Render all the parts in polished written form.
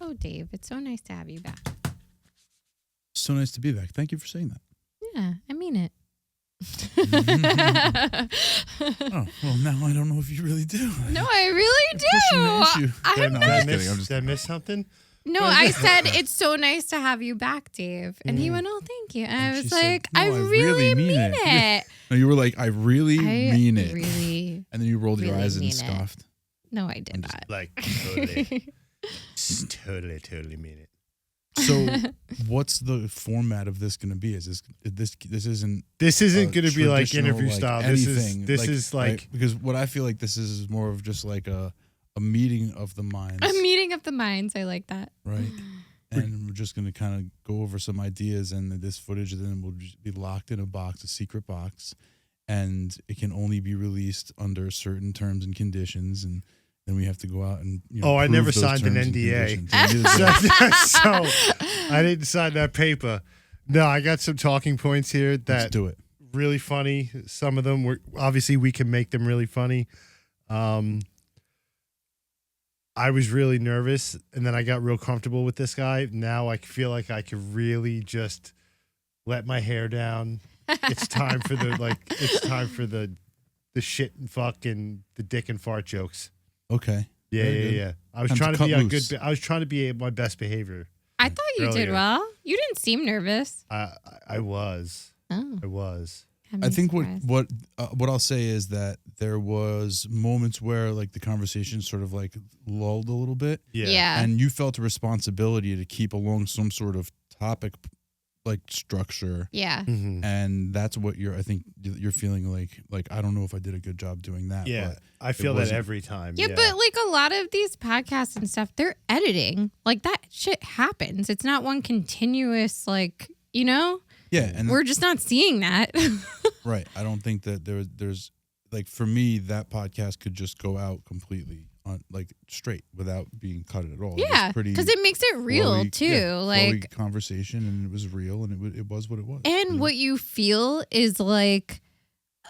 Oh, Dave, it's so nice to have you back. So nice to be back. Thank you for saying that. Yeah, I mean it. Oh, well, now I don't know if you really do. No, I really do. Pushing the issue. I'm No, not. I'm just kidding. I'm just Did I miss something? No, I said it's so nice to have you back, Dave. And he went, "Oh, thank you." And I And was she said, like, "No, "I I really really mean mean it." it. No, you were like, I really mean it. Really? And then you rolled your really eyes and mean it. scoffed. No, I did not. Like, totally mean it. So, what's the format of this going to be? Is this isn't This isn't going to be like traditional, interview like, style. anything. This is like right? Because what I feel like this is more of just like a meeting of the minds, A meeting of the minds. I like that. right? And we're just going to kind of go over some ideas, and this footage then will just be locked in a box, a secret box, and it can only be released under certain terms and conditions, and then we have to go out and I prove never those signed an terms and NDA. conditions. And neither did I. so I didn't sign that paper. No, I got some talking points here Let's that do it. really funny. Some of them were obviously we can make them really funny. I was really nervous, and then I got real comfortable with this guy. Now I feel like I could really just let my hair down. It's time for the shit and fuck and the dick and fart jokes. Okay. Yeah. I was Time to trying to cut be loose. I was trying to be my best behavior. I thought you did Earlier. well. You didn't seem nervous. I was. Oh, I was. had I me think surprised. what I'll say is that there was moments where like the conversation sort of like lulled a little bit, Yeah. and you felt a responsibility to keep along some sort of topic like structure, Yeah. Mhm. and that's what I think you're feeling like I don't know if I did a good job doing that. Yeah. but I feel that wasn't- every time. Yeah, but like a lot of these podcasts and stuff, they're editing. Like that shit happens. It's not one continuous, like, yeah, and we're just not seeing that. right. I don't think that there's like for me that podcast could just go out completely on like straight without being cut at all. It was Yeah, pretty because it makes it real flowy- too. yeah, like, flowy conversation, and it was real, and it was what it was. and what you feel is like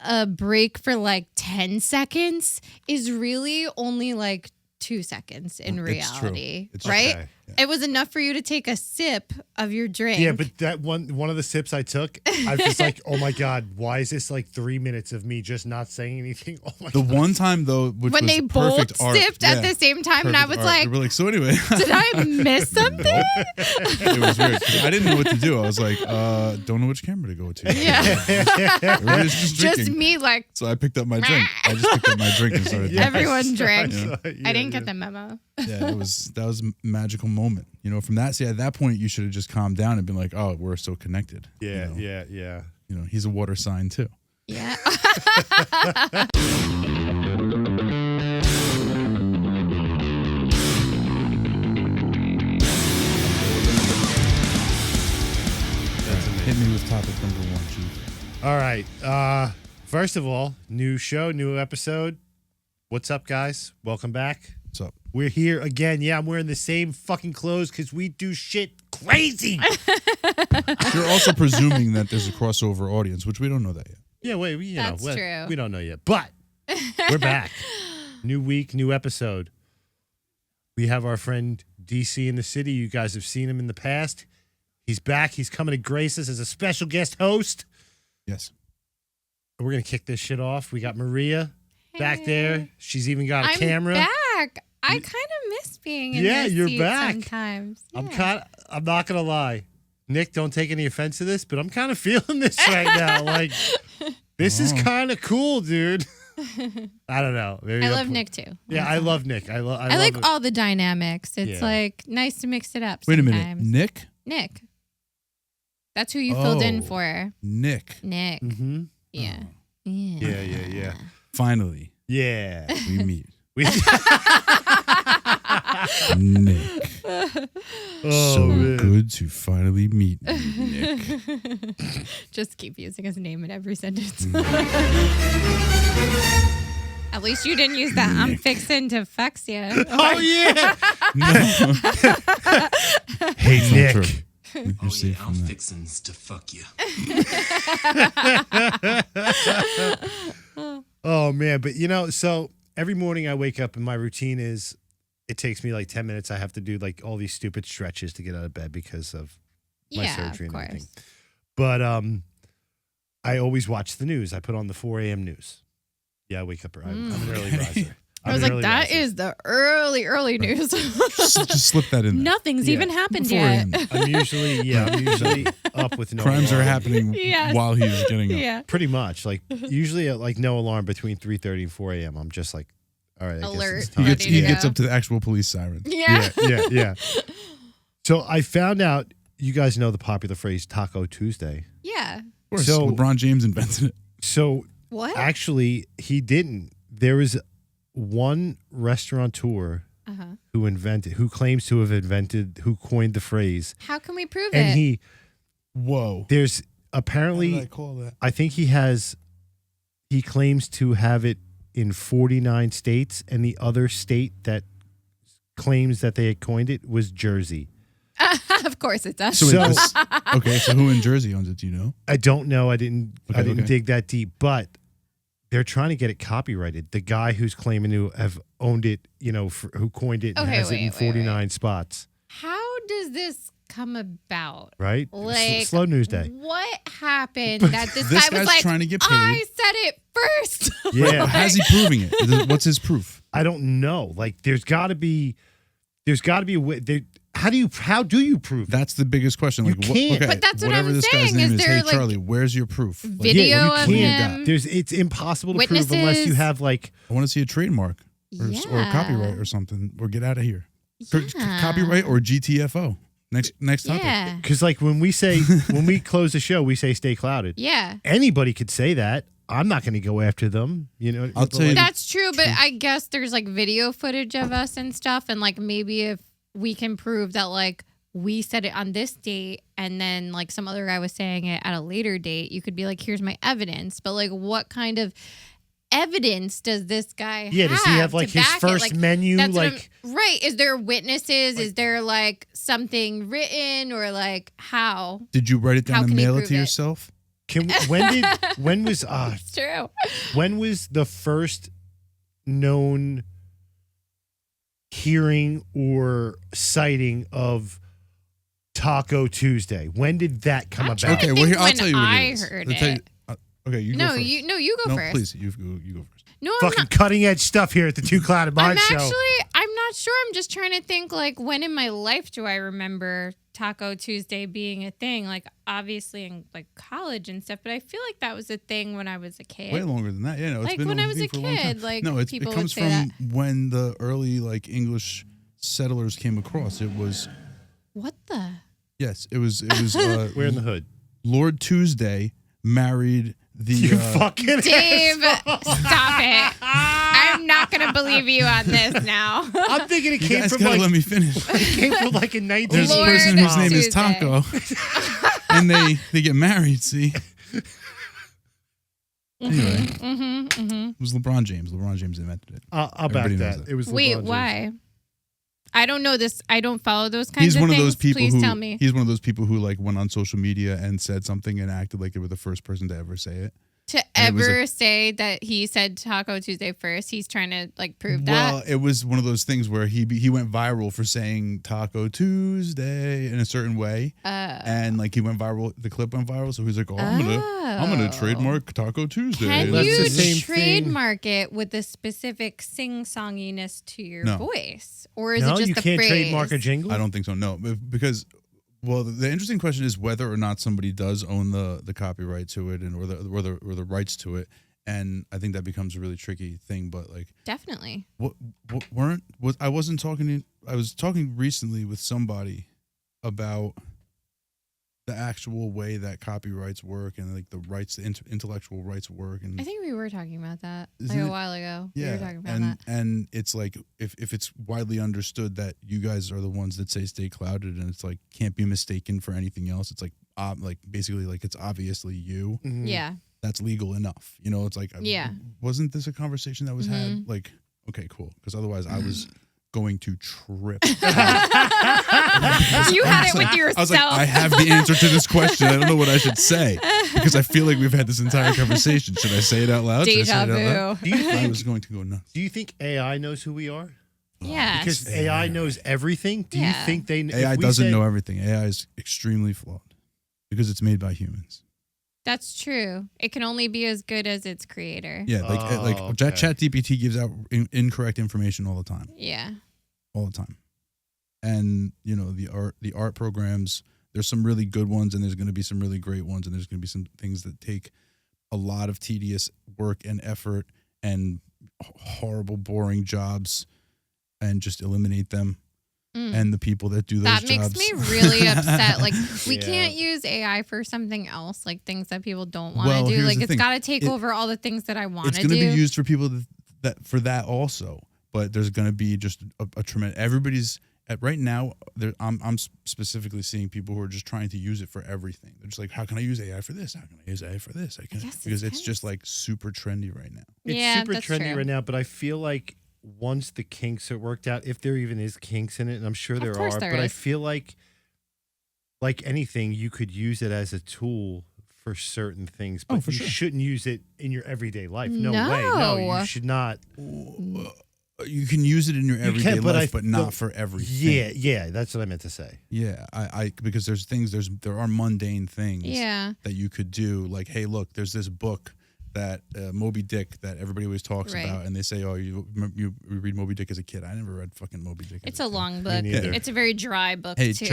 a break for like 10 seconds is really only like 2 seconds in It's true. reality, It's right? okay. It was enough for you to take a sip of your drink. Yeah, but that one of the sips I took, I was just like, oh my God, why is this like 3 minutes of me just not saying anything? Oh my The God. one time though, which when was they both perfect art, sipped at the same time, and I was perfect art. like, They were like, so anyway, did I miss something? it was weird. 'Cause I didn't know what to do. I was like, don't know which camera to go to. Yeah. Everybody's just Just drinking. me, like, So I picked up my drink. I just picked up my drink and started. Yeah. drinking. everyone drank. Yeah, I didn't yeah. get the memo. Yeah, that was a magical moment. From that. See, at that point, you should have just calmed down and been like, "Oh, we're so connected." Yeah, You know? yeah. He's a water sign too. Yeah. Hit me with topic number 1, Chief. All right. First of all, new show, new episode. What's up, guys? Welcome back. What's up? We're here again. Yeah, I'm wearing the same fucking clothes because we do shit crazy. You're also presuming that there's a crossover audience, which we don't know that yet. Yeah, wait, That's true. We don't know yet, but we're back. New week, new episode. We have our friend DC in the city. You guys have seen him in the past. He's back. He's coming to grace us as a special guest host. Yes. We're gonna kick this shit off. We got Maria back there. She's even got a I'm camera. back. I kind of miss being in Yeah, this you're seat back. sometimes. I'm Yeah. I'm not gonna lie. Nick, don't take any offense to this, but I'm kind of feeling this right now. Like, this is kind of cool, dude. I don't know. Maybe I I'll love put- Nick too. Yeah, I love Nick. I love like it. all the dynamics. It's Yeah. like nice to mix it up. Wait a minute, sometimes. Nick. Nick. That's who you filled in Oh. for. Nick. Nick. Mm-hmm. Yeah. Oh. Yeah. Yeah. Finally, Yeah. we meet. We- Nick. Oh, so man. good to finally meet you, Nick. Just keep using his name in every sentence. Mm. At least you didn't use that. I'm fixing to fucks you. Oh yeah. Hey, Nick. Nick. You're Oh safe yeah, from I'm that. fixins to fuck you. Oh man, but so every morning I wake up and my routine is it takes me like 10 minutes. I have to do like all these stupid stretches to get out of bed because of my surgery and everything. But I always watch the news. I put on the 4 a.m. news. Yeah, I wake up early. I'm an early riser. I was like, that is the early news. just slip that in there. Nothing's even happened 4 yet. a.m. I'm usually up with no Crimes alarm. are happening while he's getting up. Yeah. Pretty much. Like usually at like no alarm between 3:30 and 4 a.m. I'm just like, all right, I Alert. guess it's He time. gets up to the actual police siren. Yeah. Yeah. So I found out, you guys know the popular phrase Taco Tuesday. Yeah. Of course, So- LeBron James invented it. So What? actually, he didn't. There was one restaurateur Uh-huh. who claims to have who coined the phrase. How can we prove And it? Whoa. there's How did I apparently, call that? I think he claims to have it in 49 states, and the other state that claims that they had coined it was Jersey. Of course it does. So, So- so who in Jersey owns it? Do you know? I don't know. I didn't Okay. dig that deep, but they're trying to get it copyrighted. The guy who's claiming to have owned it, who coined it, and Okay, has it in wait. 49 spots. How does this come about? Right? Like, Slow news day. What happened that this This guy was guy's like, trying to get paid. I said it first. Yeah. How's he proving it? What's his proof? I don't know. Like, there's got to be a way. How do you prove that? That's the biggest question. You Like, can't. But that's what whatever I'm this guy's saying, name is is, there, hey like, Charlie, where's your proof? Like, Video Yeah, you of can't. him. It's impossible to prove unless you Witnesses. have like. I want to see a trademark or a Yeah. copyright or something, or get out of here. Yeah. Copyright or GTFO. Next topic. Yeah. Because like when we close the show, we say stay clouded. Yeah. Anybody could say that. I'm not going to go after them. I'll tell you- That's true, but I guess there's like video footage of us and stuff, and like maybe if we can prove that like we said it on this date and then like some other guy was saying it at a later date, you could be like, here's my evidence. But like what kind of evidence does this guy Yeah, have? does he have to like his back it? first Like, menu? that's what Like, right. Is there witnesses? Is there like something written or like how? Did you write it How down and can he mail it prove to it? yourself? when was It's true. when was the first known hearing or sighting of Taco Tuesday? When did that come I'm about? trying to Okay, well think here I'll when tell you what I it is. heard I'll tell you- it. okay, you go No, first. you go no, first. please, you go first. No, I'm Fucking not. cutting edge stuff here at the Two Clouded Mind Show. I'm not sure. I'm just trying to think like when in my life do I remember Taco Tuesday being a thing? Like obviously in like college and stuff, but I feel like that was a thing when I was a kid. Way longer than that. Yeah, no, it's Like, been when I a was thing a for a long time. kid, like, no, it people comes would say from when the early like English settlers came across. It was What the? yes, it was We're in the hood. Lord Tuesday married the You fucking Dave, asshole. stop it. I'm not going to believe you on this now. I'm thinking it You came guys from gotta like let me finish. it came from like a 19. There's a Lord person whose name is Tuesday. Taco, and they get married. See, anyway, it was LeBron James. LeBron James invented it. I'll back Everybody knows that. that. It was Wait, LeBron James. why? I don't know this. I don't follow those kinds He's of one things. of those people Please who tell me. he's one of those people who like went on social media and said something and acted like they were the first person to ever say it. To and it was ever say that he said Taco Tuesday first, he's trying to like prove Well, that. it was one of those things where he went viral for saying Taco Tuesday in a certain way, and like he went viral. The clip went viral, so he's like, "Oh, I'm gonna trademark Taco Tuesday." Can That's you the same thing. trademark it with a specific sing-songiness to your No. voice, or is No, it just you the can't phrase? trademark a jingle. I don't think so. No, because well, the interesting question is whether or not somebody does own the copyright to it and or the rights to it, and I think that becomes a really tricky thing. But like, Definitely. I was talking recently with somebody about the actual way that copyrights work and like the rights, the intellectual rights work, and I think we were talking about that like Isn't a it- while ago. yeah, We were talking about and that. and it's like if it's widely understood that you guys are the ones that say stay clouded, and it's like can't be mistaken for anything else. It's like basically like it's obviously you. Mhm. Yeah. That's legal enough. You know, it's like Yeah. Wasn't this a conversation that was had? Like, okay, cool. Because otherwise, I was going to trip. You had it with yourself. I was like, I have the answer to this question. I don't know what I should say because I feel like we've had this entire conversation. Should I say it out loud? Should I say Deja it out loud? vu. Do you I think? was going to go nuts. Do you think AI knows who we are? Yeah. Because AI knows everything. Do you Yeah. think they? AI doesn't know everything. AI is extremely flawed because it's made by humans. That's true. It can only be as good as its creator. Yeah, like okay. ChatGPT gives out incorrect information all the time. Yeah. All the time. And you know, the art programs, there's some really good ones and there's going to be some really great ones and there's going to be some things that take a lot of tedious work and effort and horrible boring jobs and just eliminate them. And the people that do those that jobs. makes me really upset. Like, we Yeah. can't use AI for something else, like things that people don't want to Well, do. here's Like, the it's thing. got to take over all the things that I want It's to going do. to be used for people that for that also, but there's going to be just a tremendous. Everybody's right now. I'm specifically seeing people who are just trying to use it for everything. They're just like, how can I use AI for this? How can I use AI for this? Because it's just like super trendy right now. It's Yeah, super that's trendy true. right now, but I feel like once the kinks are worked out, if there even is kinks in it, and I'm sure there course are, there but I is. feel like anything, you could use it as a tool for certain things, but for you sure. shouldn't use it in your everyday life. No way. No, No. you should not. You can use it in your everyday can, but life, but not don't- for everything. Yeah, that's what I meant to say. Yeah, I because there are mundane things Yeah. that you could do. Like, hey, look, there's this book that Moby Dick that everybody always talks Right. about, and they say, oh, you read Moby Dick as a kid. I never read fucking Moby Dick. It's as a kid. long book. neither. It's a very dry book, Hey, too.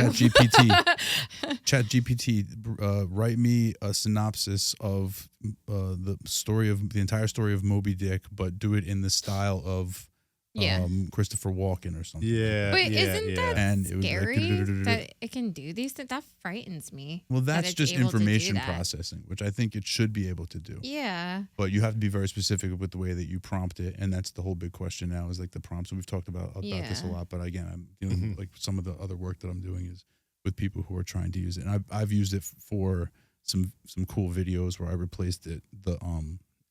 ChatGPT, write me a synopsis of the entire story of Moby Dick, but do it in the style of Yeah. Christopher Walken or something. Yeah. But yeah, isn't yeah. that And it would be like, scary that it can do these things? That frightens me. Well, that that's it's just able to do information that. processing, which I think it should be able to do. Yeah. But you have to be very specific with the way that you prompt it, and that's the whole big question now. Is like the prompts. And we've talked about this a Yeah. lot, but again, I'm dealing with, like some of the other work that I'm doing is with people who are trying to use it, and I've used it for some cool videos where I replaced the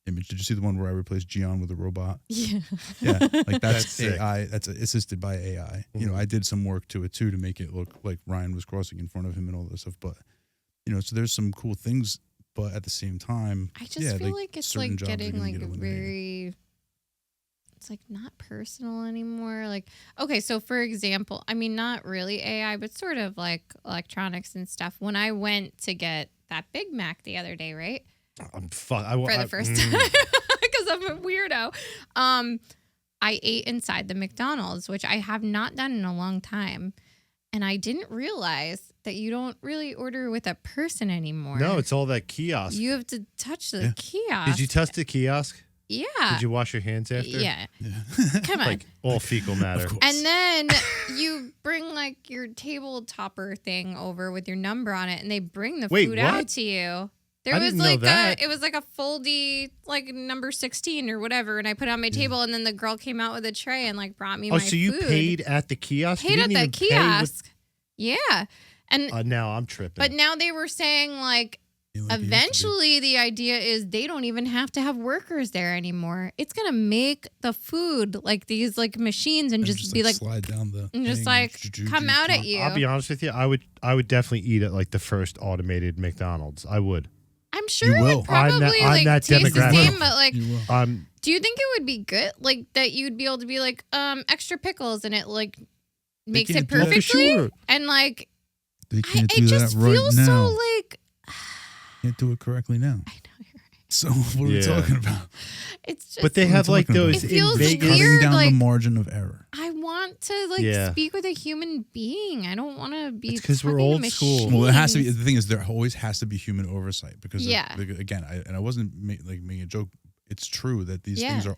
image. Did you see the one where I replaced Gian with a robot? Yeah. Yeah, like that's That's sick. AI. That's assisted by AI. You know, I did some work to it too to make it look like Ryan was crossing in front of him and all this stuff. But you know, so there's some cool things. But at the same time, I just feel like it's certain like jobs are getting gonna like get eliminated. very, it's like not personal anymore. Like, okay, so for example, I mean, not really AI, but sort of like electronics and stuff. When I went to get that Big Mac the other day, right? For the For the first time, because I'm a weirdo. I ate inside the McDonald's, which I have not done in a long time. And I didn't realize that you don't really order with a person anymore. No, it's all that kiosk. You have to touch the Yeah. kiosk. Did you touch the kiosk? Yeah. Did you wash your hands after? Yeah. yeah. Come on. Like all fecal matter. Of course. And then you bring like your table topper thing over with your number on it, and they bring the Wait, food what? out to you. There I was didn't know like that. it was like a foldy like number 16 or whatever, and I put it on my table, and then the girl came out with a tray and like brought me my Oh, so you food. paid at the kiosk? You Paid at didn't the even pay with- kiosk. Yeah, and now I'm tripping. but now they were saying like Like it used to be. eventually the idea is they don't even have to have workers there anymore. It's gonna make the food like these like machines and just be like slide down the and just thing, like come out at you. I'll be honest with you. I would definitely eat at like the first automated McDonald's. I would. I'm sure it will. would probably I'm like that taste the demographic. same, but like, You will. do you think it would be good? Like that you'd be able to be like, extra pickles, and it like makes it can't do that. perfectly, For sure. and like, They can't it do just that right feels now. so like. Can't do it correctly now. I know you're right. So what are we Yeah. talking about? It's just. But they What are we have like talking about? those It in feels Vegas. weird. Cutting down like- the margin of error. I want to like Yeah. speak with a human being. I don't want to be. It's 'cause we're talking to old school. machines. Well, it has to be. The thing is, there always has to be human oversight because, Yeah. again, I wasn't making a joke. It's true that these Yeah. things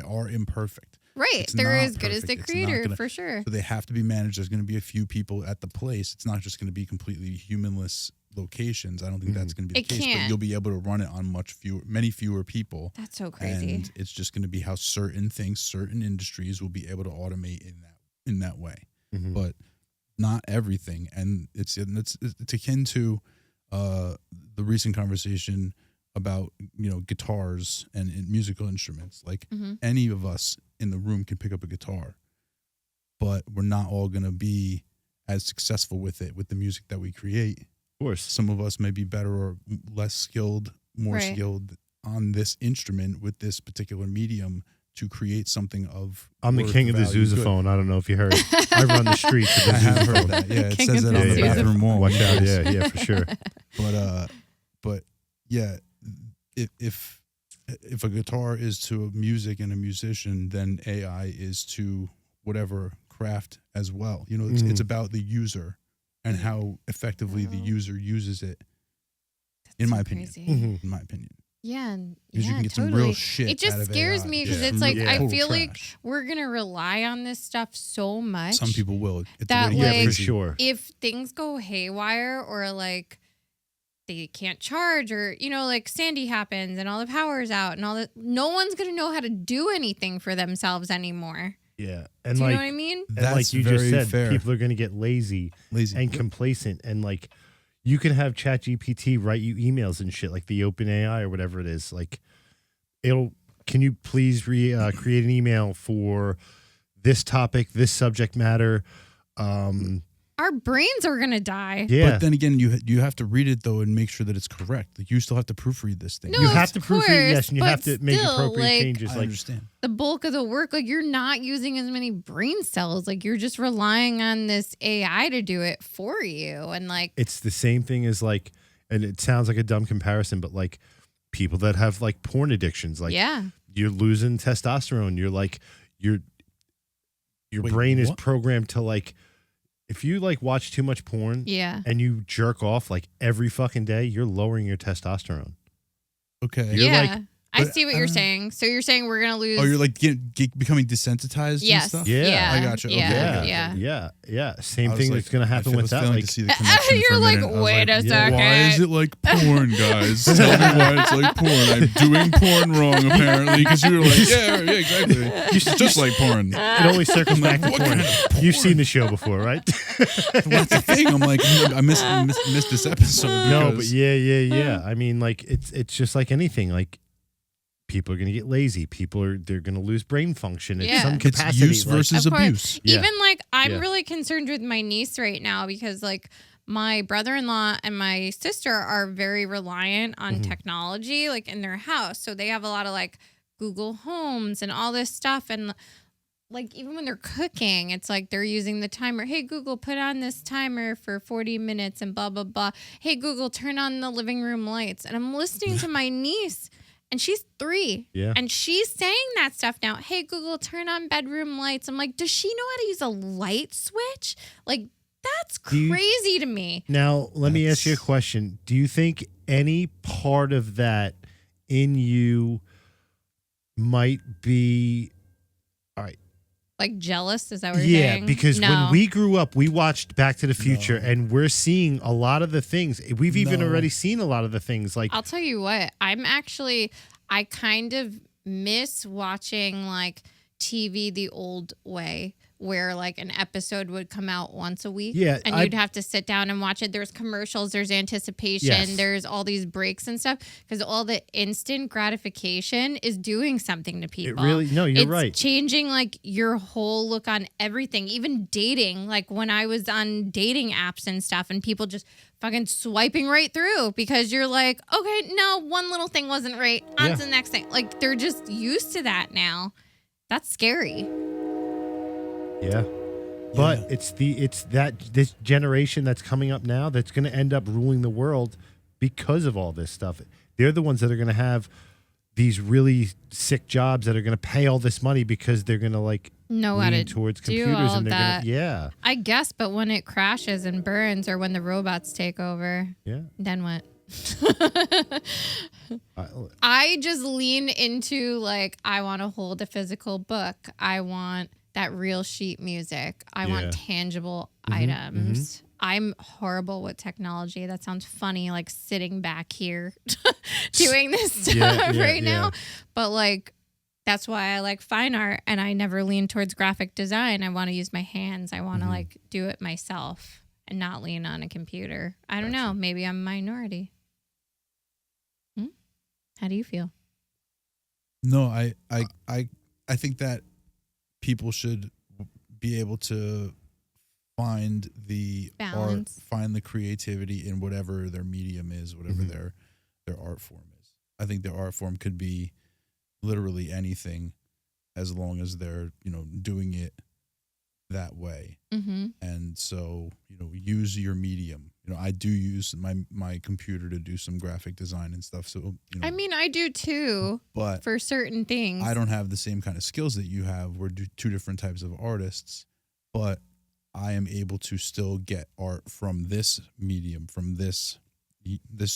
are imperfect. Right. It's They're not as good as the perfect. It's not creator gonna- for sure. So they have to be managed. There's going to be a few people at the place. It's not just going to be completely humanless locations. I don't think that's going to be the It case. But can't. you'll be able to run it on many fewer people. That's so crazy. And it's just going to be how certain industries will be able to automate in that way. Mhm. But not everything. And it's akin to the recent conversation about guitars and musical instruments. Like Mhm. any of us in the room can pick up a guitar, but we're not all going to be as successful with it with the music that we create. Of course. Some of us may be better or less skilled, more Right. skilled on this instrument with this particular medium to create something of. I'm the worth, king of the value, good. Sousaphone. I don't know if you heard. I run the streets with the I have Sousaphone. heard that. Yeah, it King says of it the on the Sousaphone. bathroom wall. Watch out. Yeah, for sure. But yeah, if a guitar is to music and a musician, then AI is to whatever craft as well. You know, it's about the user and how effectively the user uses it. In my opinion. Mhm. In my opinion, Yeah, and because you yeah, can get totally. some real shit. It just out of scares AI. me because Yeah. it's like I Total feel like trash. we're gonna rely on this stuff so much. Some people will. It's That, already Yeah, like, for easy. sure. if things go haywire or like they can't charge or like Sandy happens and all the power's out and all that, no one's gonna know how to do anything for themselves anymore. Yeah, and Do you like, know what I mean? and That's like you very just said, fair. people are going to get lazy Lazy. and complacent, and like you can have ChatGPT write you emails and shit, like the OpenAI or whatever it is. Like, can you please create an email for this topic, this subject matter? Our brains are gonna die. Yeah, But then again, you have to read it though and make sure that it's correct. Like you still have to proofread this thing. No, you of have to proofread, yes, course, and you but have to make still, appropriate like, changes. I Like, understand. The bulk of the work, like you're not using as many brain cells. Like you're just relying on this AI to do it for you. And like, it's the same thing as like, and it sounds like a dumb comparison, but like people that have like porn addictions, like yeah, you're losing testosterone. You're like your Wait, brain is what? programmed to like, if you like watch too much porn yeah. and you jerk off like every fucking day, you're lowering your testosterone. Okay. You're yeah. like- I but, see what you're saying. So you're saying we're gonna lose. Oh, you're like becoming desensitized yes, and stuff? Yeah. yeah, I gotcha. Okay, Yeah, okay, yeah. Yeah. Same I was thing like- that's gonna happen I with was that. failing Like, to see the connection You're for a like, minute. I was wait a yeah. second. Why is it like porn, guys? Tell me why it's like porn. I'm doing porn wrong, apparently, because you were like, yeah, exactly. It's just like porn. it only circles I'm like, back to what porn. kind of porn? You've seen the show before, right? That's the thing. I'm like, I missed this episode. No, but because- yeah. I mean, like it's just like anything. Like people are gonna get lazy. They're gonna lose brain function at Yeah. some It's capacity. use like- versus Of course. abuse. Yeah. Even like I'm Yeah. really concerned with my niece right now because like my brother-in-law and my sister are very reliant on Mhm. technology like in their house. So they have a lot of like Google Homes and all this stuff and like even when they're cooking, it's like they're using the timer. Hey Google, put on this timer for 40 minutes and blah blah blah. Hey Google, turn on the living room lights. And I'm listening to my niece and she's 3. Yeah. And she's saying that stuff now. Hey, Google, turn on bedroom lights. I'm like, does she know how to use a light switch? Like, that's Do you- crazy to me. Now, let me ask you a That's- question. Do you think any part of that in you might be all right? Like, jealous? Is that what you're Yeah, saying? because No. when we grew up, we watched Back to the Future, No. and we're seeing a lot of the things. We've even No. already seen a lot of the things. Like, I'll tell you what, I kind of miss watching like TV the old way where like an episode would come out once a week. Yeah, And I- you'd have to sit down and watch it. There's commercials, there's anticipation, Yes. there's all these breaks and stuff because all the instant gratification is doing something to it people. really, no, you're It's right. changing like your whole look on everything, even dating. Like when I was on dating apps and stuff, and people just fucking swiping right through because you're like, okay, no, one little thing wasn't right. On Yeah. to the next thing. Like they're just used to that now. That's scary. Yeah. But it's this generation that's coming up now that's going to end up ruling the world because of all this stuff. They're the ones that are going to have these really sick jobs that are going to pay all this money because they're going to like Know how to lean towards do computers all and they're that. going to yeah. I guess, but when it crashes and burns or when the robots take over, Yeah. then what? I- I just lean into like I want to hold a physical book. I want that real sheet music. I Yeah. want tangible items. I'm horrible with technology. That sounds funny, like sitting back here doing this stuff Yeah, right yeah. now. But like that's why I like fine art and I never lean towards graphic design. I want to use my hands. I want to like do it myself and not lean on a computer. I don't know. Maybe I'm a minority. How do you feel? No, I think that people should be able to find the Balance. art, find the creativity in whatever their medium is, whatever their art form is. I think their art form could be literally anything, as long as they're, doing it that way. Mm-hmm. And so, use your medium. I do use my computer to do some graphic design and stuff. So, I mean, I do too but for certain things. I don't have the same kind of skills that you have. We're two different types of artists, but I am able to still get art from this medium, from this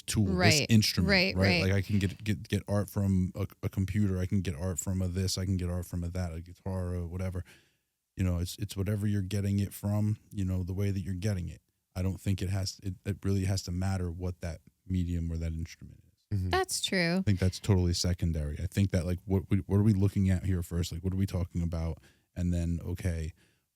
tool, this instrument, right? Like I can get art from a computer. I can get art from a this. I can get art from a that, a guitar or whatever. It's whatever you're getting it from. The way that you're getting it. I don't think it really has to matter what that medium or that instrument is. Mm-hmm. That's true. I think that's totally secondary. I think that like what are we looking at here first? Like what are we talking about? And then okay,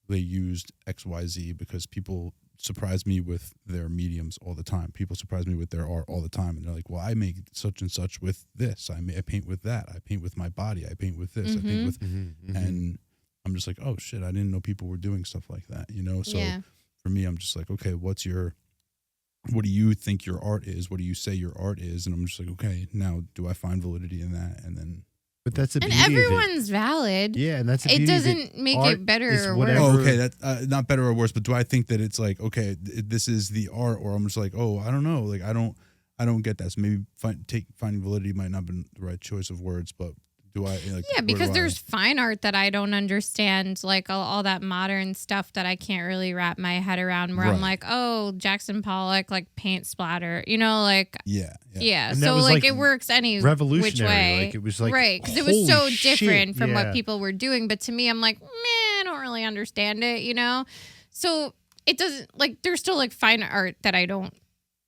they used XYZ because people surprise me with their mediums all the time. People surprise me with their art all the time, and they're like, "Well, I make such and such with this. I paint with that. I paint with my body. I paint with this. I paint with," and I'm just like, "Oh shit! I didn't know people were doing stuff like that." So for me, I'm just like, "Okay, what do you think your art is? What do you say your art is?" And I'm just like, "Okay, now do I find validity in that?" And then. But that's the and beauty everyone's of it. valid. Yeah, and that's the it beauty of doesn't make Art it better is or whatever- worse. Oh, okay. That not better or worse, but do I think that it's like okay, this is the art, or I'm just like, oh, I don't know, like I don't get that. So maybe finding validity might not have been the right choice of words, but do I? Like, Yeah, because there's fine art that I don't understand, like all that modern stuff that I can't really wrap my head around. Where I'm Right. like, oh, Jackson Pollock, like paint splatter, like yeah. And that so was, like like, it works any revolutionary. which way. Like, it was like, right, because it was holy so shit, different from yeah. what people were doing. But to me, I'm like, man, I don't really understand it, So it doesn't like there's still like fine art that I don't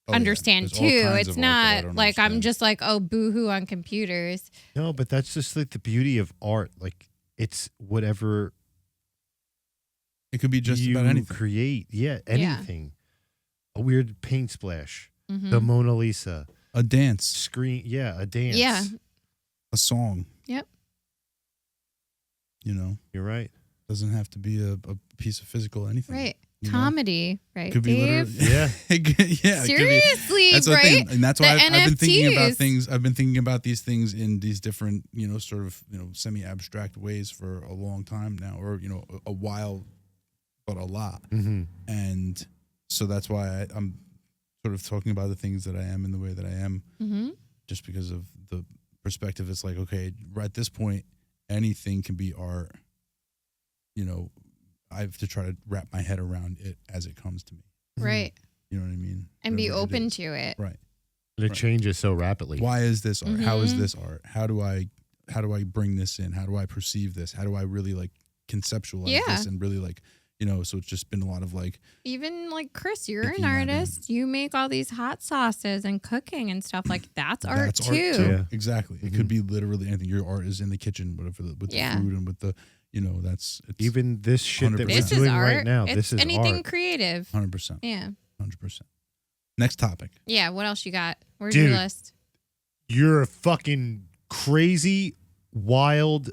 understand There's all too. kinds It's of art that I not don't like I'm understand. just like, oh, boohoo on computers. No, but that's just like the beauty of art. Like it's whatever It could be just you about anything. create. Yeah, anything. A weird paint splash. Mhm. The Mona Lisa. A dance, Screen. Yeah, a dance. Yeah. a song. Yep. You're right. Doesn't have to be a piece of physical anything. Right. you know? Comedy, right, Could be Dave? literally. Yeah. It could- yeah. it could be- Seriously, That's the right? thing, and that's why The I've been thinking about NFTs. things. I've been thinking about these things in these different, sort of, semi-abstract ways for a long time now, or a while, but a lot. Mm-hmm. And so that's why I'm sort of talking about the things that I am in the way that I am, Mm-hmm. just because of the perspective. It's like, okay, right at this point, anything can be art. I have to try to wrap my head around it as it comes to me. Right. You know what I mean? And be Whatever it open is. to it. Right. And it changes so rapidly. Why is this art? How is Mhm. this art? How do I bring this in? How do I perceive this? How do I really like conceptualize Yeah. this and really like, so it's just been a lot of like, Even like Chris, you're Thinking an that in. artist. You make all these hot sauces and cooking and stuff. Like that's art that's too. art too. Yeah. Exactly. It could be literally anything. Your art is in the kitchen, whatever, with Yeah. the food and with the, it's Even this shit that 100%. we're This is doing art. right now. It's This is anything art. creative. 100%. Yeah. 100%. Next topic. Yeah. What else you got? Where's Dude. your list? You're a fucking crazy, wild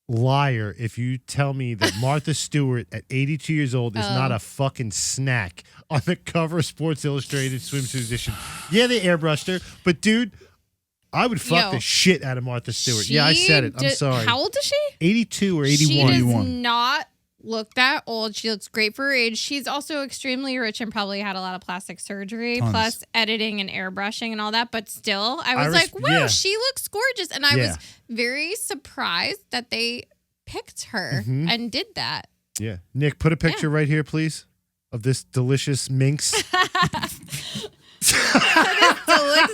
liar if you tell me that Martha Stewart at 82 years old is Oh. not a fucking snack on the cover of Sports Illustrated swimsuit edition. Yeah, they airbrushed her, but dude, I would fuck Yo. the shit out of Martha Stewart. Yeah, I said it. I'm sorry. How old is she? 82 or She 81. does 81. not look that old. She looks great for her age. She's also extremely rich and probably had a lot of plastic surgery, Tons. plus editing and airbrushing and all that. But still, I was like, wow, yeah. she looks gorgeous. And I Yeah. was very surprised that they picked her Mhm. and did that. Yeah. Nick, put a picture right here, please, of this delicious minx.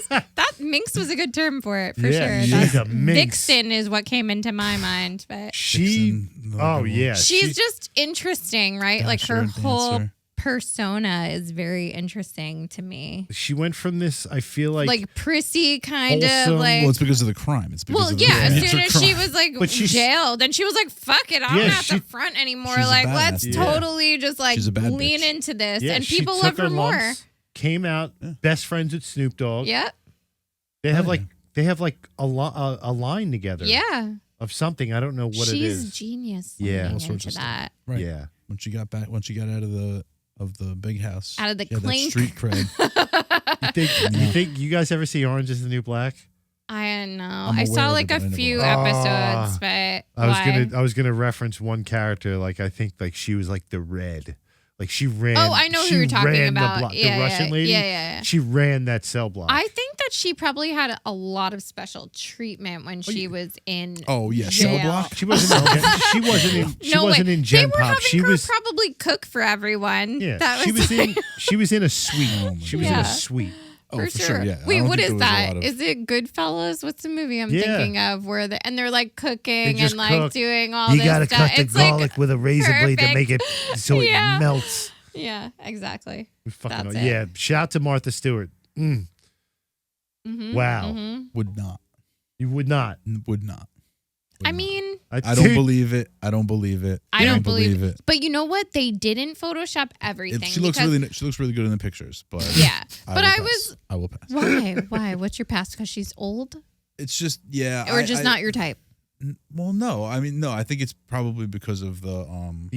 That minx was a good term for it, for Yeah, sure. she's That's- a minx. Vixen is what came into my mind. But She, Vixen, the oh little yeah, she's she- just interesting, right? Like her dasher, whole dancer. persona is very interesting to me. she went from this. I feel Like prissy kind wholesome- of like Well, it's because of the crime. It's because well, of yeah, the as major soon as she crime. was like But she's- jailed, and she was like, fuck it, I'm Yeah, not she- the front anymore. she's a Like, badass. let's Yeah. totally just like She's a bad lean bitch. into this. yeah, and she people took love her more. lumps, came out best friends with Snoop Dogg. Yep. They have Oh, like yeah. they have like a line together. Yeah. Of something. I don't know what She's it is. genius. Yeah. leaning All sorts into of stuff. that. Right. Yeah. When she got out of the big house, Out of the she had that clink. street cred. You think you guys ever see Orange is the New Black? I don't know. I'm I saw aware of like it, a but I never few watched episodes, but I was gonna reference one character. Like I think like she was like the Red. Like she ran. Oh, I know who she you're talking ran about. The Yeah, Russian yeah, lady. yeah. She ran that cell block. I think that she probably had a lot of special treatment when she was in. Oh yeah, jail. Cell Block. she wasn't. She wasn't in. She No wasn't way. in They Gen were Pop. having She her was. probably cook for everyone. Yeah. That She was like- in. She was in a suite. Oh my She was in Yeah. a suite. Oh, for sure. Yeah. I Wait, don't what think is there was a that? lot of- Is it Goodfellas? What's the movie I'm Yeah. thinking of where they're like cooking just and like cook. doing all You this gotta stuff. cut the It's garlic like, with a razor blade to perfect. make it so Yeah. it melts. yeah, exactly. Fucking That's yeah. it. Shout out to Martha Stewart. Mhm, Wow. mhm. would not. You would not. Would not. I mean, I don't believe it. I don't believe it. I don't believe it. but you know what? They didn't Photoshop everything. She looks because- really good in the pictures, but Yeah, but I I will pass. Why? Why? What's your past? Because she's old, It's just or just not your type? Well, no. I mean, no. I think it's probably because of The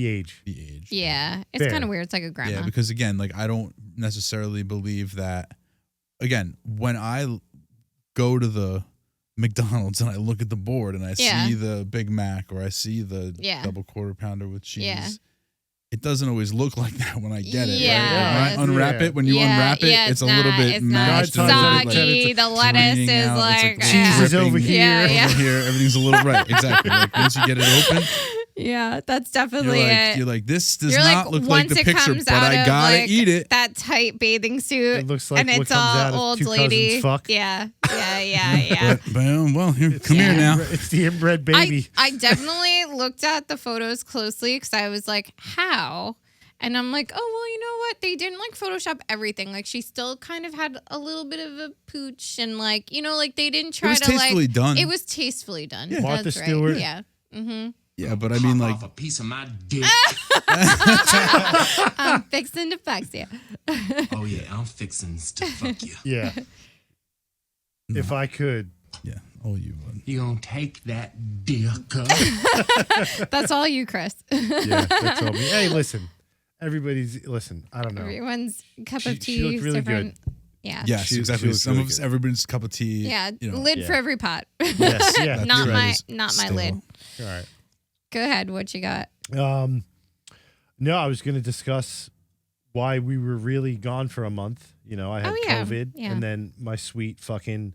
age. the age. Yeah, it's Fair. kind of weird. It's like a grandma. Yeah, because again, like I don't necessarily believe that. Again, when I go to the McDonald's and I look at the board and I Yeah. see the Big Mac or I see the Yeah. double quarter pounder with cheese, Yeah. it doesn't always look like that when I get it. Yeah. Right? When I unwrap Yeah. it, when you unwrap it, it's a little bit it's mashed. not and a little bit, soggy. like, The lettuce draining is out. like, It's Cheese is dripping over here. Yeah, yeah. Over here, everything's a little right. Exactly. Like once you get it open, yeah, that's you're definitely it. like, this does You're not like, look like once the it picture, comes but out I of, gotta like, eat it. that tight bathing suit, It looks like and what it's comes out all of old two lady. cousins fuck. Yeah, yeah. Well, here, come Yeah. here now. It's the inbred baby. I definitely looked at the photos closely because I was like, how? And I'm like, oh, well, you know what? They didn't like Photoshop everything. Like she still kind of had a little bit of a pooch and like, you know, like they didn't try was to like. tastefully done. It was tastefully done. Yeah. Martha That's right. Stewart. Yeah. Mm-hmm. Yeah, but I mean, like, off a piece of my dick. I'm fixing to fuck you. Oh yeah, I'm fixing to fuck you. Yeah. If I could. yeah, all you. You gonna take that dick up? That's all you, Chris. Yeah. That's all me. Hey, listen. Listen. I don't know. Everyone's cup She of tea looked is really different. Yeah. Yes, She exactly. looks Some really of us, good. everybody's cup of tea. Yeah. you know, Lid yeah. for every pot. Yes. Yeah. that Not you're my right. not my still- lid. All right. Go ahead. What you got? No, I was going to discuss why we were really gone for a month. You know, I had Oh, yeah. COVID, Yeah. and then my sweet fucking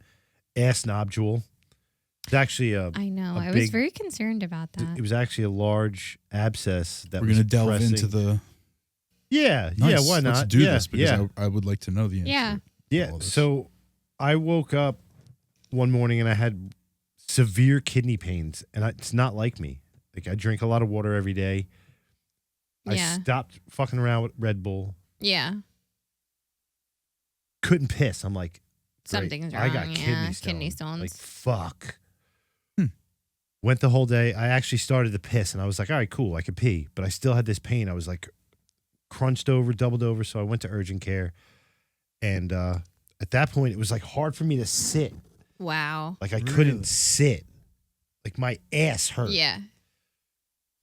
ass nodule. It's actually I know. I was big- very concerned about that. it was actually a large abscess that We're was gonna delve pressing. into the. Yeah, Nice. yeah. Why not? Let's do yeah, this because yeah, I would like to know the answer. Yeah. yeah. all this. So I woke up one morning and I had severe kidney pains, and it's not like me. Like I drink a lot of water every day. I Yeah. stopped fucking around with Red Bull. Yeah. Couldn't piss. I'm like, great. Something's I got wrong, yeah, kidney kidney stones. Like stones. fuck. Hmm. Went the whole day. I actually started to piss, and I was like, all right, cool, I could pee, but I still had this pain. I was like crunched over, doubled over, so I went to urgent care, and at that point, it was like hard for me to sit. Wow. Like I Really? couldn't sit. Like my ass hurt. Yeah.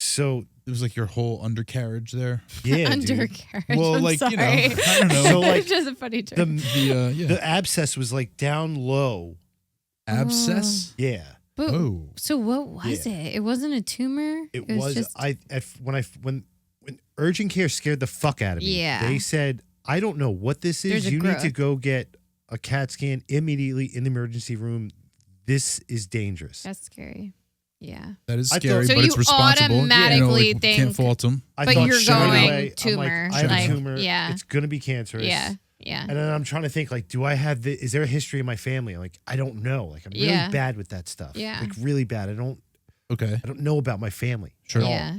So It was like your whole undercarriage there. yeah, dude. Undercarriage. Well, I'm like, you know, sorry. I don't know. So, like, it's just a funny term. Yeah. The abscess was like down low. Abscess. Yeah, But, Oh. so what was Yeah. it? It wasn't a tumor. it was. just When urgent care scared the fuck out of me. Yeah. They said, I don't know what this is. There's a You need to growth. go get a CAT scan immediately in the emergency room. This is dangerous. that's scary. Yeah. That is I thought- scary, So but you it's responsible. automatically you know, think- can't fault them. I But thought you're straight going away, I'm tumor, like, I have like, a tumor. yeah. It's going to be cancerous. Yeah. Yeah. And then I'm trying to think, like, do I have is there a history in my family? I'm like, I don't know. Like, I'm really Yeah. bad with that stuff. Yeah. Like, really bad. I Okay. don't know about my family. Sure. at all. Yeah.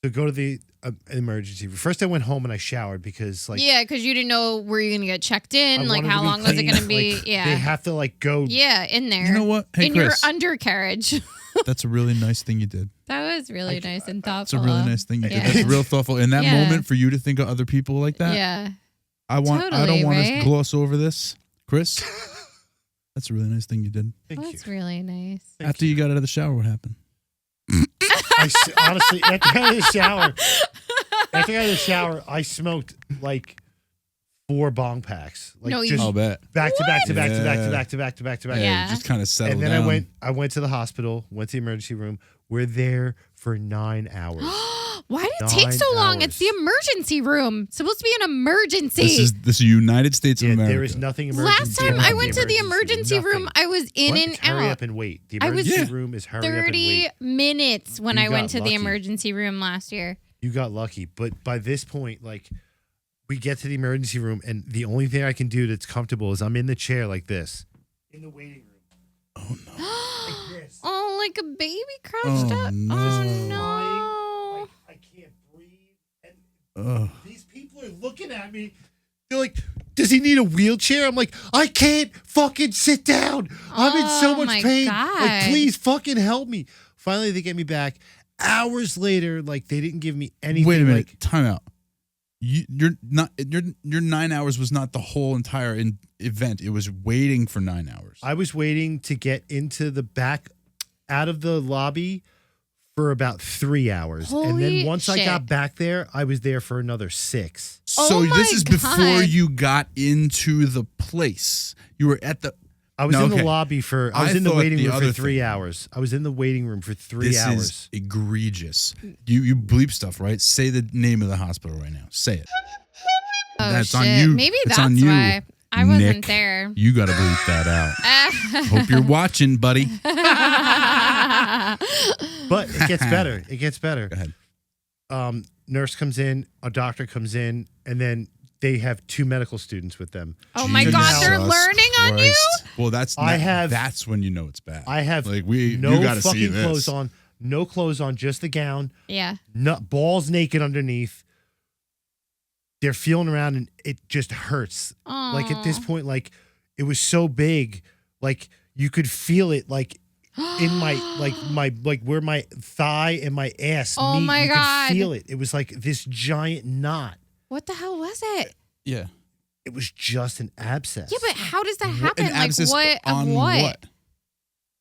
So go to the emergency. First, I went home and I showered because, like, Yeah, because you didn't know were you gonna get checked I in, like wanted how to be long was it clean. gonna be? Like, Yeah. They have to, like, go. Yeah, in there. You know what? Hey, in Chris, your undercarriage. that's a really nice thing you did. That was really nice and It's thoughtful. a really nice thing you did. Yeah. That's real thoughtful. In that Yeah. moment, for you to think of other people like that, Yeah. I don't Totally, want right? to gloss over this, Chris. That's a really nice thing you did. Thank you. That's really nice. Thank After you got out of the shower, what happened? Honestly, after I had a shower, I smoked like 4 bong packs. Like No, you- just I'll bet. back to back to back to back to Yeah. back to back to back to back. Yeah. Just kind of settle And then down. I went to the hospital, went to the emergency room. We're there for 9 hours. Why did it take 9 so long? It's the hours. emergency room. It's supposed to be an emergency. This is United States of Yeah, America. there is nothing emergency. Last time about I went to the emergency room, Nothing. I was in What? and It's hurry out. up and wait. The I was- emergency Yeah. room is hurry up and 30 wait. minutes when You I went got to the lucky. emergency room last year. You got lucky, but by this point, like, we get to the emergency room, and the only thing I can do that's comfortable is I'm in the chair like this, in the waiting room. Oh no. Like this. Oh, like a baby crouched Oh, up. no. Oh no. Like, I can't breathe. And Ugh. these people are looking at me. They're like, does he need a wheelchair? I'm like, I can't fucking sit down. I'm in so Oh, much my pain. God. Like, please fucking help me. Finally, they get me back. Hours later, like, they didn't give me anything. Wait a minute. Like, Time out. You're not. Your 9 hours was not the whole entire event. It was waiting for 9 hours. I was waiting to get into the back, out of the lobby for about 3 hours. And then Holy once I got shit. back there, I was there for another 6. So Oh this my is before God. you got into the place. You were at the. I was No, in the okay. lobby for, I was I in the thought waiting the room for other 3 thing- hours. I was in the waiting room for 3 This hours. is egregious. You bleep stuff, right? Say the name of the hospital right now. Say it. Oh, That's shit. on you. Maybe It's that's on you, why. I wasn't Nick. there. You got to bleep that out. Hope you're watching, buddy. Go But it gets better. It gets better. ahead. Nurse comes in, a doctor comes in, and then they have 2 medical students with them. Oh my Jesus God, they're learning on you? Christ. Well, that's when you know it's bad. I have like no you got to see fucking this. clothes on, no clothes on, just the gown, Yeah. balls naked underneath. They're feeling around and it just hurts. Like at this Aw. point, like it was so big, like you could feel it, like in my where my thigh and my ass Oh meet. my you God. could feel it. It was like this giant knot. What the hell was it? Yeah. It was just an abscess. Yeah, but how does that What- happen? an Like abscess what? Of on what?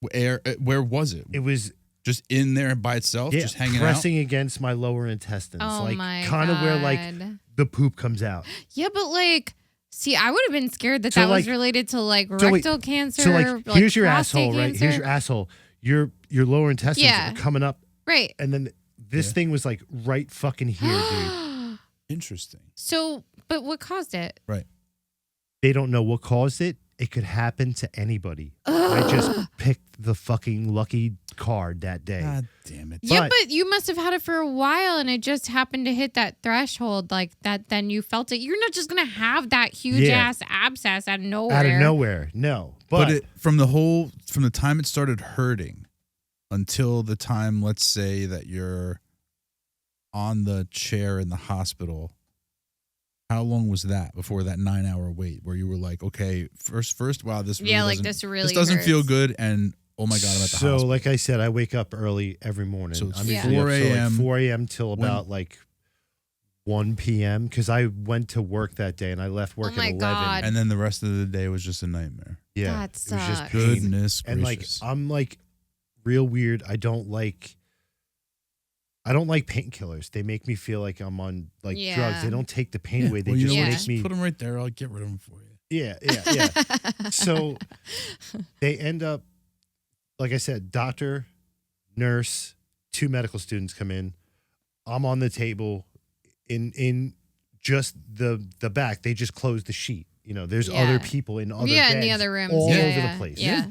Where was it? It was Just in there by itself, just hanging pressing against my lower intestines, Oh like my kind of where like God. the poop comes out. Yeah, but like, see, I would have been scared that So, that was like- related to like so, wait, rectal cancer. So like, here's your prostate asshole, right? cancer. Here's your asshole. Your lower intestines Yeah. are coming up, Right. and then this Yeah. thing was like right fucking here, dude. out. Interesting. So, but what caused it? Right. They don't know what caused it. It could happen to anybody. I just picked the fucking lucky card that day. God damn it. Yeah, But- but you must have had it for a while and it just happened to hit that threshold like that. Then you felt it. You're not just going to have that huge Yeah. ass abscess out of nowhere. Out of nowhere, no. But But, from the time it started hurting until the time, let's say that you're on the chair in the hospital, how long was that before that 9 hour wait where you were like, okay, first, wow, this really Yeah, like doesn't- this really doesn't feel hurts. good, and oh my god, I'm at the so hospital. like I said, I wake up early every morning. So it's I'm Yeah. usually up 4 till, a.m. like 4 a.m. till When- about like 1 p.m. because I went to work that day and I left work Oh my at 11. God. And then the rest of the day was just a nightmare. Yeah, That it was just sucks. pain. Goodness And like gracious. I'm like real weird. I don't like painkillers. They make me feel like I'm on like Yeah. drugs. They don't take the pain Yeah, away. They well, you just know what? Yeah. make Just me. put them right there. I'll get rid of them for you. Yeah. So they end up, like I said, doctor, nurse, 2 medical students come in. I'm on the table in just the back. They just closed the sheet. You know, there's Yeah. other people in other Yeah, in the beds other rooms. all yeah, over yeah, the place. Yeah.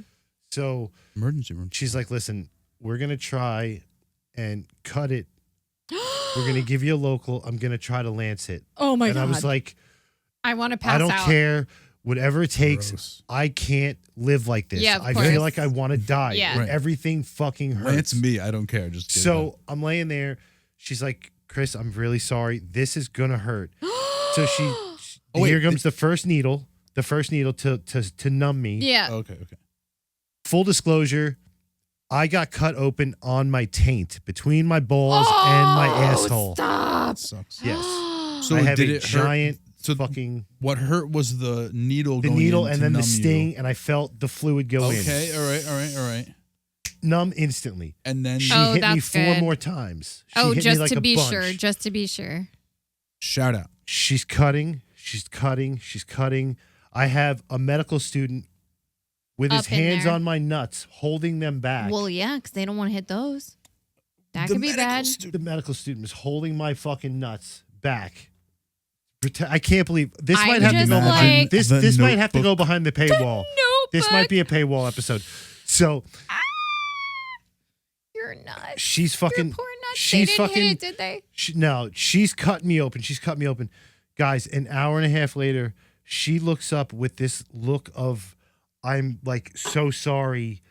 So Emergency room. she's like, listen, we're going to try and cut it. We're going to give you a local. I'm going to try to lance it. Oh my and I was like, I want to pass I don't out. care. Whatever it takes. Gross. I can't live like this. Yeah, of I course. feel like I want to die. Yeah. And Right. everything fucking hurts. Lance me. I don't care. Just get it So out. I'm laying there. She's like, Chris, I'm really sorry. This is going to hurt. So Oh, wait, here comes the first needle to numb me. Yeah. Okay. Full disclosure, I got cut open on my taint between my balls and my asshole. Stop. That sucks. Yes. So I have did a it hurt? giant So fucking what hurt was the needle the going needle in and to then the numb sting, you. and I felt the fluid go in. Okay, all right. Numb instantly. And then She Oh, hit me that's 4 good. more times. She Oh, hit me just like to a be bunch. sure. Just to be sure. shout out. She's cutting. She's cutting. I have a medical student with his Up in hands there. on my nuts, holding them back. Well, yeah, because they don't want to hit those. That could be bad. The medical student is holding my fucking nuts back. I can't believe this I'm might have to just go behind like- this. The This might have to go Notebook. behind the paywall. This might be a paywall episode. So You're nuts. she's fucking. Your poor nuts. She's they didn't fucking. hit it, did they? No, she's cut me open. She's cut me open. Guys, an hour and a half later, she looks up with this look of, I'm like, so sorry,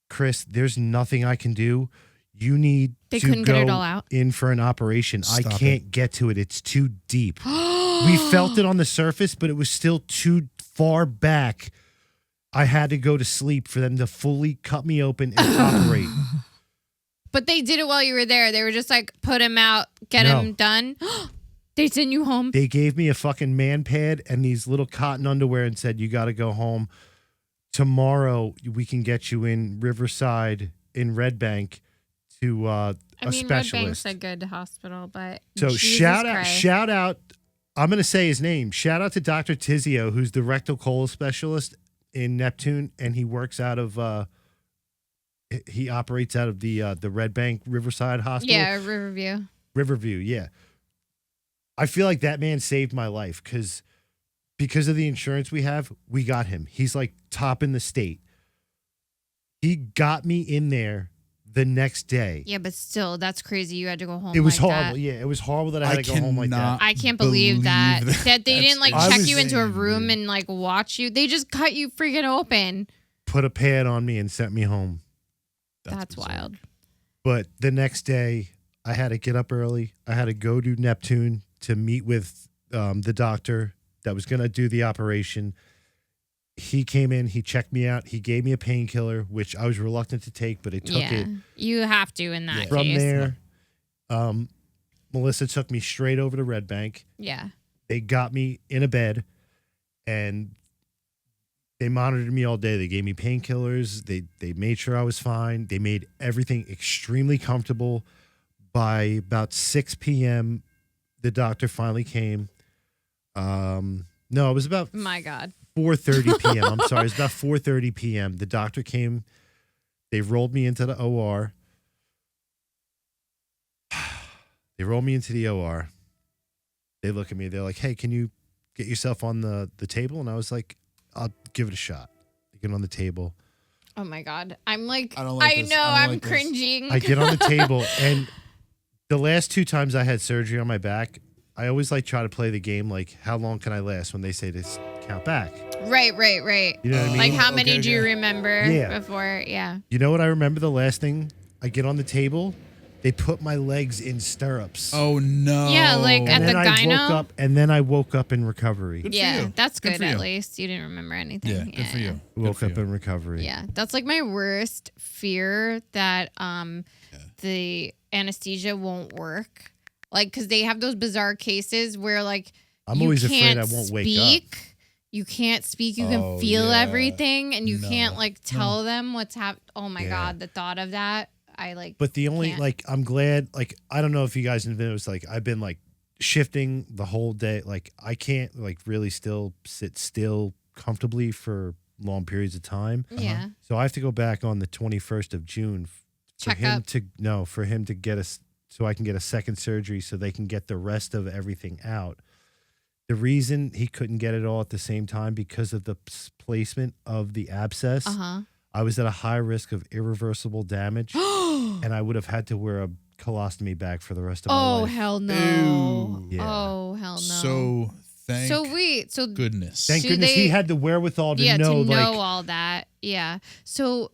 Chris. There's nothing I can do. You need They to couldn't go get it all out? in for an operation. I Stop can't get to it. It's too deep. We felt it on the surface, but it was still too far back. I had to go to sleep for them to fully cut me open and operate. But they did it while you were there. They were just like, put him out, get No. him done. They send you home. They gave me a fucking man pad and these little cotton underwear and said, you got to go home. Tomorrow, we can get you in Riverside in Red Bank to a Red specialist. Bank's a good hospital, but So Jesus shout Christ. out. I'm going to say his name. Shout out to Dr. Tizio, who's the rectal colon specialist in Neptune, and he works out of he operates out of the Red Bank Riverside Hospital. Yeah, Riverview. Riverview, yeah. I feel like that man saved my life because of the insurance we have, we got him. He's like top in the state. He got me in there the next day. Yeah, but still, that's crazy. You had to go home. It was like horrible. that. Yeah, it was horrible that I had to go home like that. cannot I can't believe that. believe That they that's didn't like I check was you into a insane, room dude. and like watch you. They just cut you freaking open. Put a pad on me and sent me home. That's bizarre. wild. But the next day, I had to get up early. I had to go to Neptune to meet with the doctor that was going to do the operation. He came in, he checked me out, he gave me a painkiller, which I was reluctant to take, but it took Yeah, it. you have to in that From case. there, Melissa took me straight over to Red Bank. Yeah. They got me in a bed, and they monitored me all day. They gave me painkillers. They made sure I was fine. They made everything extremely comfortable. By about 6 p.m., the doctor finally came. No, it was about My God. 4:30 p.m. I'm sorry, it was about 4:30 p.m. The doctor came. They rolled me into the OR. They rolled me into the OR. They look at me. They're like, "Hey, can you get yourself on the table?" And I was like, "I'll give it a shot." They get on the table. Oh my God. I'm like, I don't like I this. know, I don't I'm like this. cringing. I get on the table, and the last 2 times I had surgery on my back, I always like try to play the game like, how long can I last when they say to count back? Right. You know what I mean? Like, how many Okay, do you okay. remember Yeah. before? Yeah. You know what I remember the last thing? I get on the table, they put my legs in stirrups. Oh no. Yeah, like at and then the I gyno? woke up, and then I woke up in recovery. Good for Yeah, you. that's Good good, for at you. least. You didn't remember anything. Yeah, good for you. Good Woke for up you. in recovery. Yeah, that's like my worst fear that the anesthesia won't work. Like, because they have those bizarre cases where like I'm you always afraid can't I won't wake speak. up. You can't speak. You Oh, can feel yeah. everything, and you No. can't like tell them what's happening. Oh my Yeah. God, the thought of that. I like. But the only Can't. like I'm glad like I don't know if you guys have noticed like I've been like shifting the whole day. Like I can't like really still sit still comfortably for long periods of time. Yeah. So I have to go back on the 21st of June for Check him up. for him to get us so I can get a second surgery so they can get the rest of everything out. The reason he couldn't get it all at the same time because of the placement of the abscess. Uh I was at a high risk of irreversible damage, huh. and I would have had to wear a colostomy bag for the rest of my Oh life. hell no. Ew. Yeah. Oh hell no. So thank so wait. So goodness. Thank Do goodness he they- had the wherewithal to yeah, know, to know like, all that. Yeah. So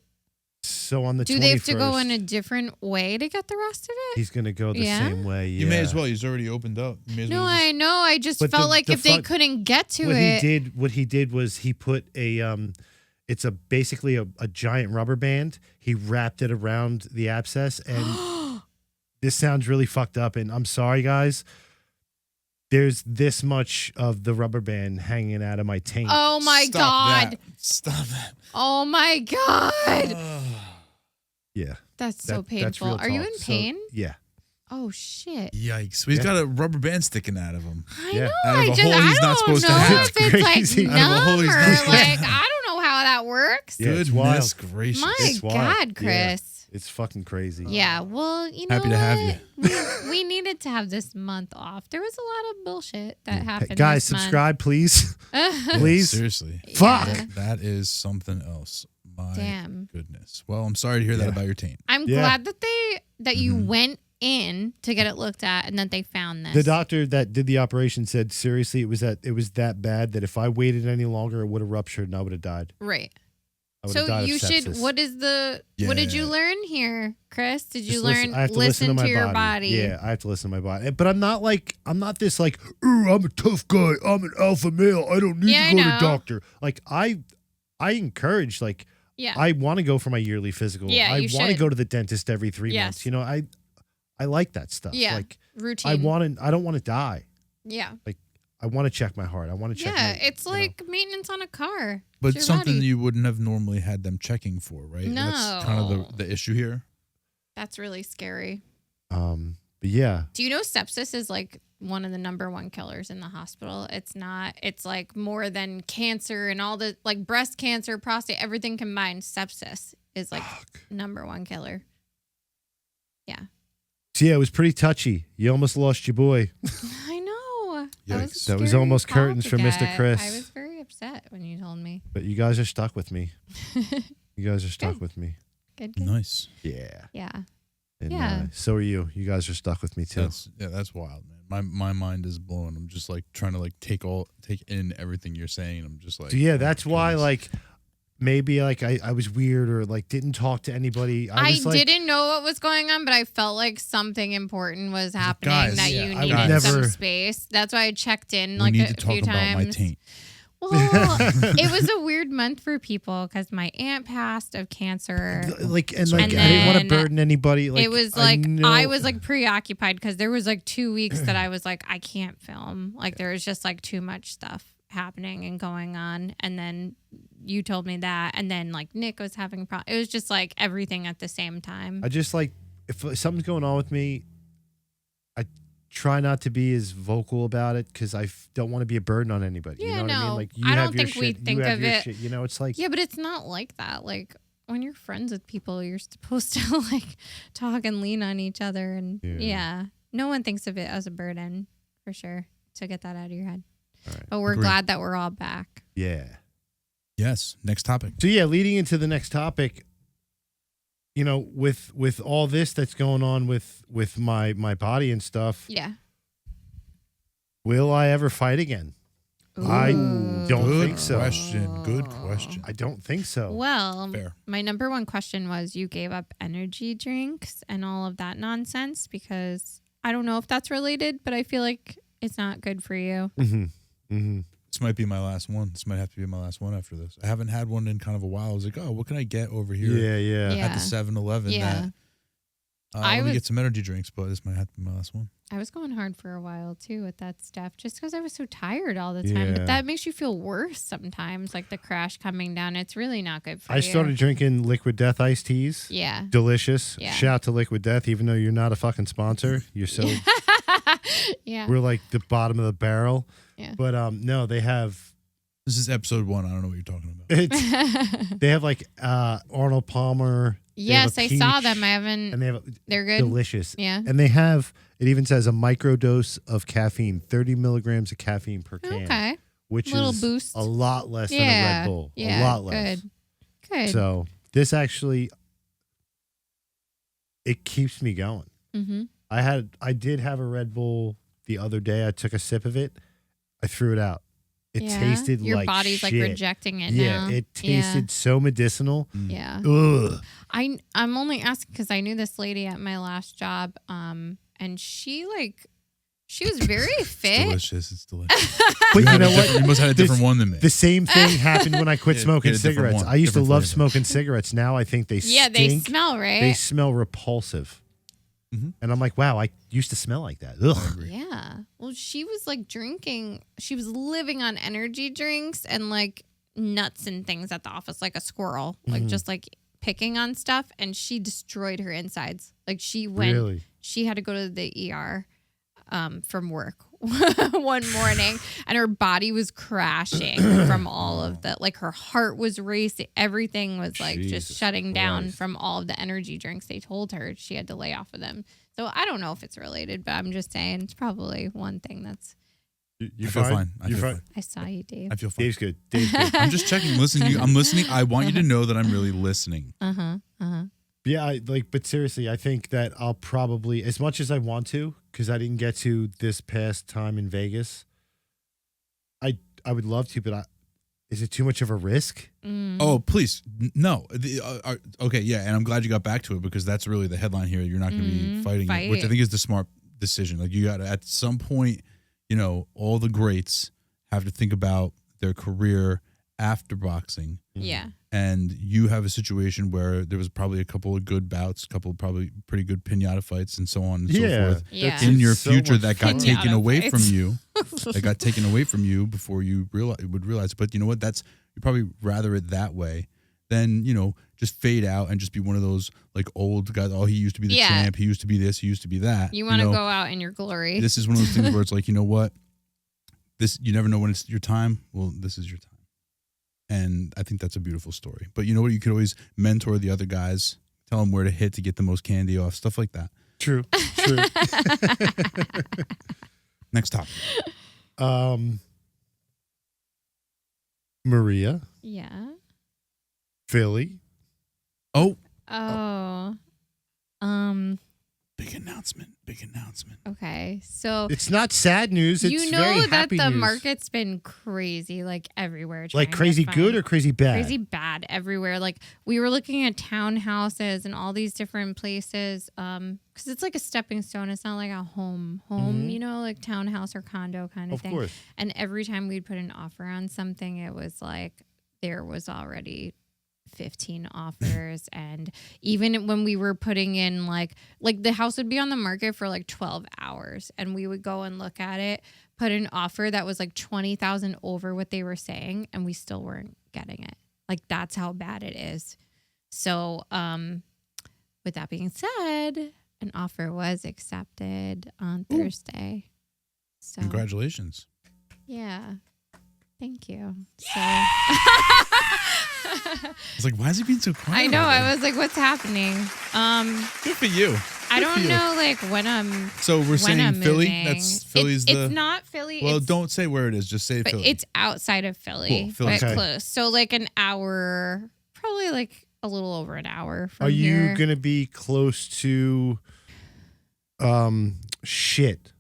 so on the do 21st, they have to go in a different way to get the rest of it? he's going to go the Yeah? same way. You may yeah. as well. He's already opened up. You may as No, well just- I know. I just But felt the- like the if they fun- couldn't get to What it. he did was he put a it's a basically a giant rubber band. He wrapped it around the abscess, and this sounds really fucked up. And I'm sorry, guys. There's this much of the rubber band hanging out of my taint. Oh my Stop God. that. Stop that. Oh my God. Yeah, That's so that's real painful. Are you talk. in So, pain? yeah. Oh shit. Yikes. He's Yeah. got a rubber band sticking out of him. I Yeah. know. Out of I a just hole I he's not don't supposed to know have. if it's Crazy. like Out of a hole numb he's or not supposed to like I don't know how that works. Yeah, it's Goodness wild. gracious. My It's wild. God, Yeah. Chris. It's fucking crazy. Yeah. Well, you know Happy to have what? We needed to have this month off. There was a lot of bullshit that Hey, happened. guys, this month. subscribe, please. Yeah, Please. seriously. Fuck. Yeah. That is something else. My Damn. goodness. Well, I'm sorry to hear that Yeah. about your taint. I'm Yeah. glad that you Mhm. went in to get it looked at and that they found this. The doctor that did the operation said seriously it was that bad that if I waited any longer it would have ruptured and I would have died. Right. I would have So died you of should. sepsis. What did you Yeah. learn here, Chris? Did you Just learn I have to listen my to your body? Yeah, I have to listen to my body. But I'm not this like, ooh, I'm a tough guy. I'm an alpha male. I don't need Yeah, to go I to know. doctor. Like I encourage like Yeah. I want to go for my yearly physical. Yeah, I you want to should. go to the dentist every 3 Yes. months. You know, I like that stuff. Yeah. Like Routine. I don't want to die. Yeah. I want to check my heart. I want to check Yeah. my, It's you know. like maintenance on a car. But It's your something body. you wouldn't have normally had them checking for, right? That's kind No. of the issue here. That's really scary. But yeah. Do you know sepsis is like one of the number one killers in the hospital? It's not. It's like more than cancer and all the like breast cancer, prostate, everything combined. Sepsis is like number one killer. Yeah. So yeah, it was pretty touchy. You almost lost your boy. I know. Yikes. That was scary almost call curtains to for Mr. get. Chris. I was very upset when you told me. But you guys are stuck with me. You guys are stuck Good. with me. Good. Good. Nice. Yeah. Yeah. And, Yeah. so are you. You guys are stuck with me too. That's wild, man. My mind is blown. I'm just like trying to like take in everything you're saying. I'm just like, So yeah, oh my that's why goodness. like maybe like I was weird or like didn't talk to anybody. I was like, didn't know what was going on, but I felt like something important was happening guys, that yeah, you I would needed some never- space. That's why I checked in we like need a to talk few about times. my taint. Well, it was a weird month for people because my aunt passed of cancer. like and So like And I didn't want to then burden anybody. Like it was like I know- was like preoccupied because there was like 2 weeks that I was like I can't film. Like there was just like too much stuff happening and going on. And then you told me that, and then like Nick was having It was just like everything at the same time. I just like if something's going on with me, I try not to be as vocal about it because I don't want to be a burden on anybody. You Yeah, know what I mean? no. Like you I have don't your think we shit, think you have of your it- shit. You know, it's like Yeah, but it's not like that. Like when you're friends with people, you're supposed to like talk and lean on each other. And Yeah. yeah, no one thinks of it as a burden for sure. So get that out of your head. All right. But we're Agreed. glad that we're all back. yeah. Yes. Next topic. So yeah, leading into the next topic, you know, with all this that's going on with my body and stuff, Yeah. will I ever fight again? I Ooh. don't Good think so. question. Good question. I don't think so. Well, Fair. my number one question was you gave up energy drinks and all of that nonsense because I don't know if that's related, but I feel like it's not good for you. Mm-hmm. Mm-hmm. This might be my last one. This might have to be my last one after this. I haven't had one in kind of a while. I was like, oh, what can I get over here Yeah, yeah. Yeah. at the 7-Eleven? Yeah. Let me was- get some energy drinks, but this might have to be my last one. I was going hard for a while too with that stuff just because I was so tired all the time. Yeah. But that makes you feel worse sometimes, like the crash coming down. It's really not good for I you. started drinking Liquid Death iced teas. Yeah. Delicious. Yeah. Shout out to Liquid Death, even though you're not a fucking sponsor. You're so Yeah. we're like the bottom of the barrel. Yeah. But no, they have This is episode 1. I don't know what you're talking about. it's they have like Arnold Palmer. They have Yes, a I saw peach, them. I and haven't. they have They're good. delicious. Yeah. And they have it even says a microdose of caffeine, 30 milligrams of caffeine per can, Okay. which Little is boost. a lot less than a Yeah. Red Bull. Yeah. A lot less. Good. Good. So this actually it keeps me going. Mm-hmm. I did have a Red Bull the other day. I took a sip of it. I threw it out. It tasted Your like body's shit. like rejecting it Yeah, now. it tasted so medicinal. Yeah. Ugh. I'm only asking because I knew this lady at my last job, and she was very It's fit. delicious. It's delicious. But you know You what? must have had a different one than me. The same thing happened when I quit Yeah, smoking get a different cigarettes. one, I used to different love flavor. smoking cigarettes. Now I think they Yeah, stink. they smell right. They smell repulsive. Mhm. And I'm like, wow, I used to smell like that. Ugh. I agree. Yeah. Well, she was like drinking. She was living on energy drinks and like nuts and things at the office, like a squirrel, like just like picking on stuff. And she destroyed her insides. Like she went. Really? she had to go to the ER from work one morning, and her body was crashing from all of the, like, her heart was racing. Everything was like just Jesus shutting down Christ. from all of the energy drinks. They told her she had to lay off of them. So I don't know if it's related, but I'm just saying it's probably one thing that's. You I feel fine. I You feel fine? fine. I saw you, Dave. I feel fine. Dave's good. Dave's good. I'm just checking. Listening. I'm listening. I want you to know that I'm really listening. Yeah, but seriously, I think that I'll probably, as much as I want to, because I didn't get to this past time in Vegas, I would love to, but is it too much of a risk? Oh, please. No. Okay, yeah. And I'm glad you got back to it because that's really the headline here. You're not going to be fighting it, which I think is the smart decision. Like, you got to, at some point, you know, all the greats have to think about their career after boxing. Yeah. And you have a situation where there was probably a couple of good bouts, probably pretty good pinata fights, and so on and so forth. Yeah. that's In your so future, much that got fun. taken Pinata away fights. from you. That got taken away from you before you would realize. But you know what? You probably rather it that way than, you know, just fade out and just be one of those like old guys. Oh, he used to be the champ. He used to be this. He used to be that. You want to know, go out in your glory. This is one of those things where it's like, you know what? You never know when it's your time. Well, this is your time. And I think that's a beautiful story. But you know what? You could always mentor the other guys, tell them where to hit to get the most candy off, stuff like that. True. Next topic. Maria, Yeah. Philly. Oh, Oh. big announcement. Okay. So It's not sad news. It's you very know that happy the news. market's been crazy, like everywhere. Like trying to crazy find- good or crazy bad? crazy bad everywhere. Like we were looking at townhouses and all these different places, because it's like a stepping stone. It's not like a home, you know, like townhouse or condo kind of Of thing. course. And every time we'd put an offer on something, it was like there was already 15 offers. And even when we were putting in like the house would be on the market for like 12 hours, and we would go and look at it, put an offer that was like 20,000 over what they were saying, and we still weren't getting it. Like that's how bad it is. So with that being said, an offer was accepted on Thursday. So Congratulations. yeah, thank you. So I was like, why is he being so quiet? I know. about I was like, what's happening? Good for you. I Good for don't you. know, like when I'm. So we're when saying I'm Philly. moving. That's Philly's It's not Philly. Well, it's, don't say where it is. Just say But Philly. it's outside of Philly, Cool, Philly. but Okay. close. So like an hour, probably like a little over an hour from Are you here. gonna be close to shit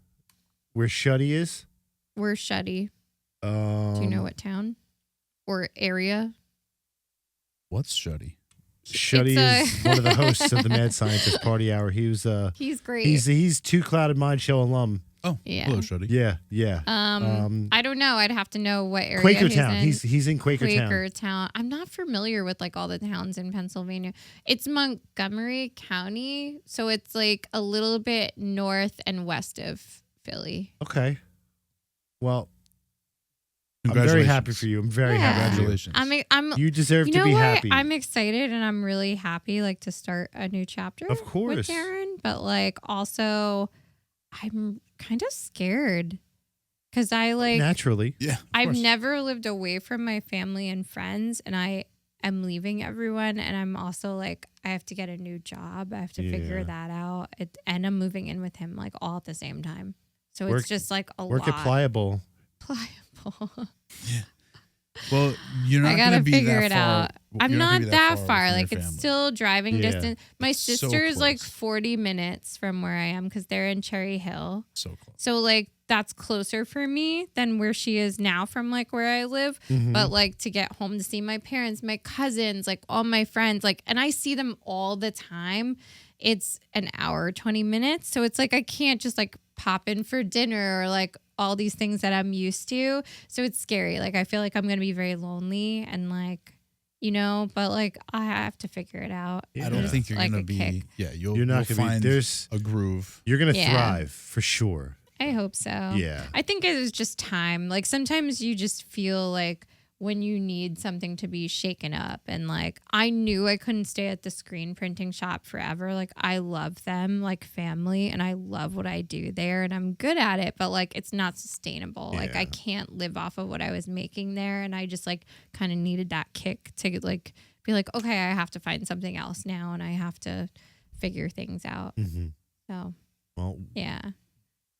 where Shuddy is? We're Shuddy. Do Do you know what town or area? What's Shuddy? Shuddy It's is one of the hosts of the Mad Scientist Party Hour. He was He's great. he's Two Clouded Mind Show alum. Oh, Yeah. hello, Shuddy. Yeah. I don't know. I'd have to know what area Quakertown. he's in. He's in Quakertown. Quakertown. I'm not familiar with like all the towns in Pennsylvania. It's Montgomery County, so it's like a little bit north and west of Philly. Okay. Well, I'm very happy for you. I'm very happy for you. Congratulations. I'm You deserve you to know be what? happy. I'm excited and I'm really happy like to start a new chapter Of course. with Darren, but like also I'm kind of scared because I like Naturally. Yeah. of I've course. never lived away from my family and friends, and I am leaving everyone, and I'm also like I have to get a new job. I have to figure Yeah. that out, and I'm moving in with him like all at the same time. So Work- it's just like a Work lot. it pliable. Pliable. Well, you're not I going gotta to be figure that it far. out. I'm You're not gonna be that away far. from Like your it's family. still driving Yeah. distance. My It's so sister is like close. 40 minutes from where I am because they're in Cherry Hill. So close. So like that's closer for me than where she is now from like where I live. Mm-hmm. But like to get home to see my parents, my cousins, like all my friends, like, and I see them all the time. It's an hour, 20 minutes. So it's like I can't just like pop in for dinner or like all these things that I'm used to. So it's scary. Like I feel like I'm gonna be very lonely and like, you know, but like I have to figure it out. I Yeah. don't think you're Like going a to be. kick. Yeah, you'll You're not you'll going to find be. There's. a groove. You're going to Yeah. thrive for sure. I hope so. Yeah. I think it is just time. Like sometimes you just feel like when you need something to be shaken up. And like, I knew I couldn't stay at the screen printing shop forever. Like, I love them like family, and I love what I do there, and I'm good at it, but like, it's not sustainable. Like, I can't live off of what I was making there. And I just like kind of needed that kick to like be like, okay, I have to find something else now, and I have to figure things out. Mm-hmm. So, Well, yeah.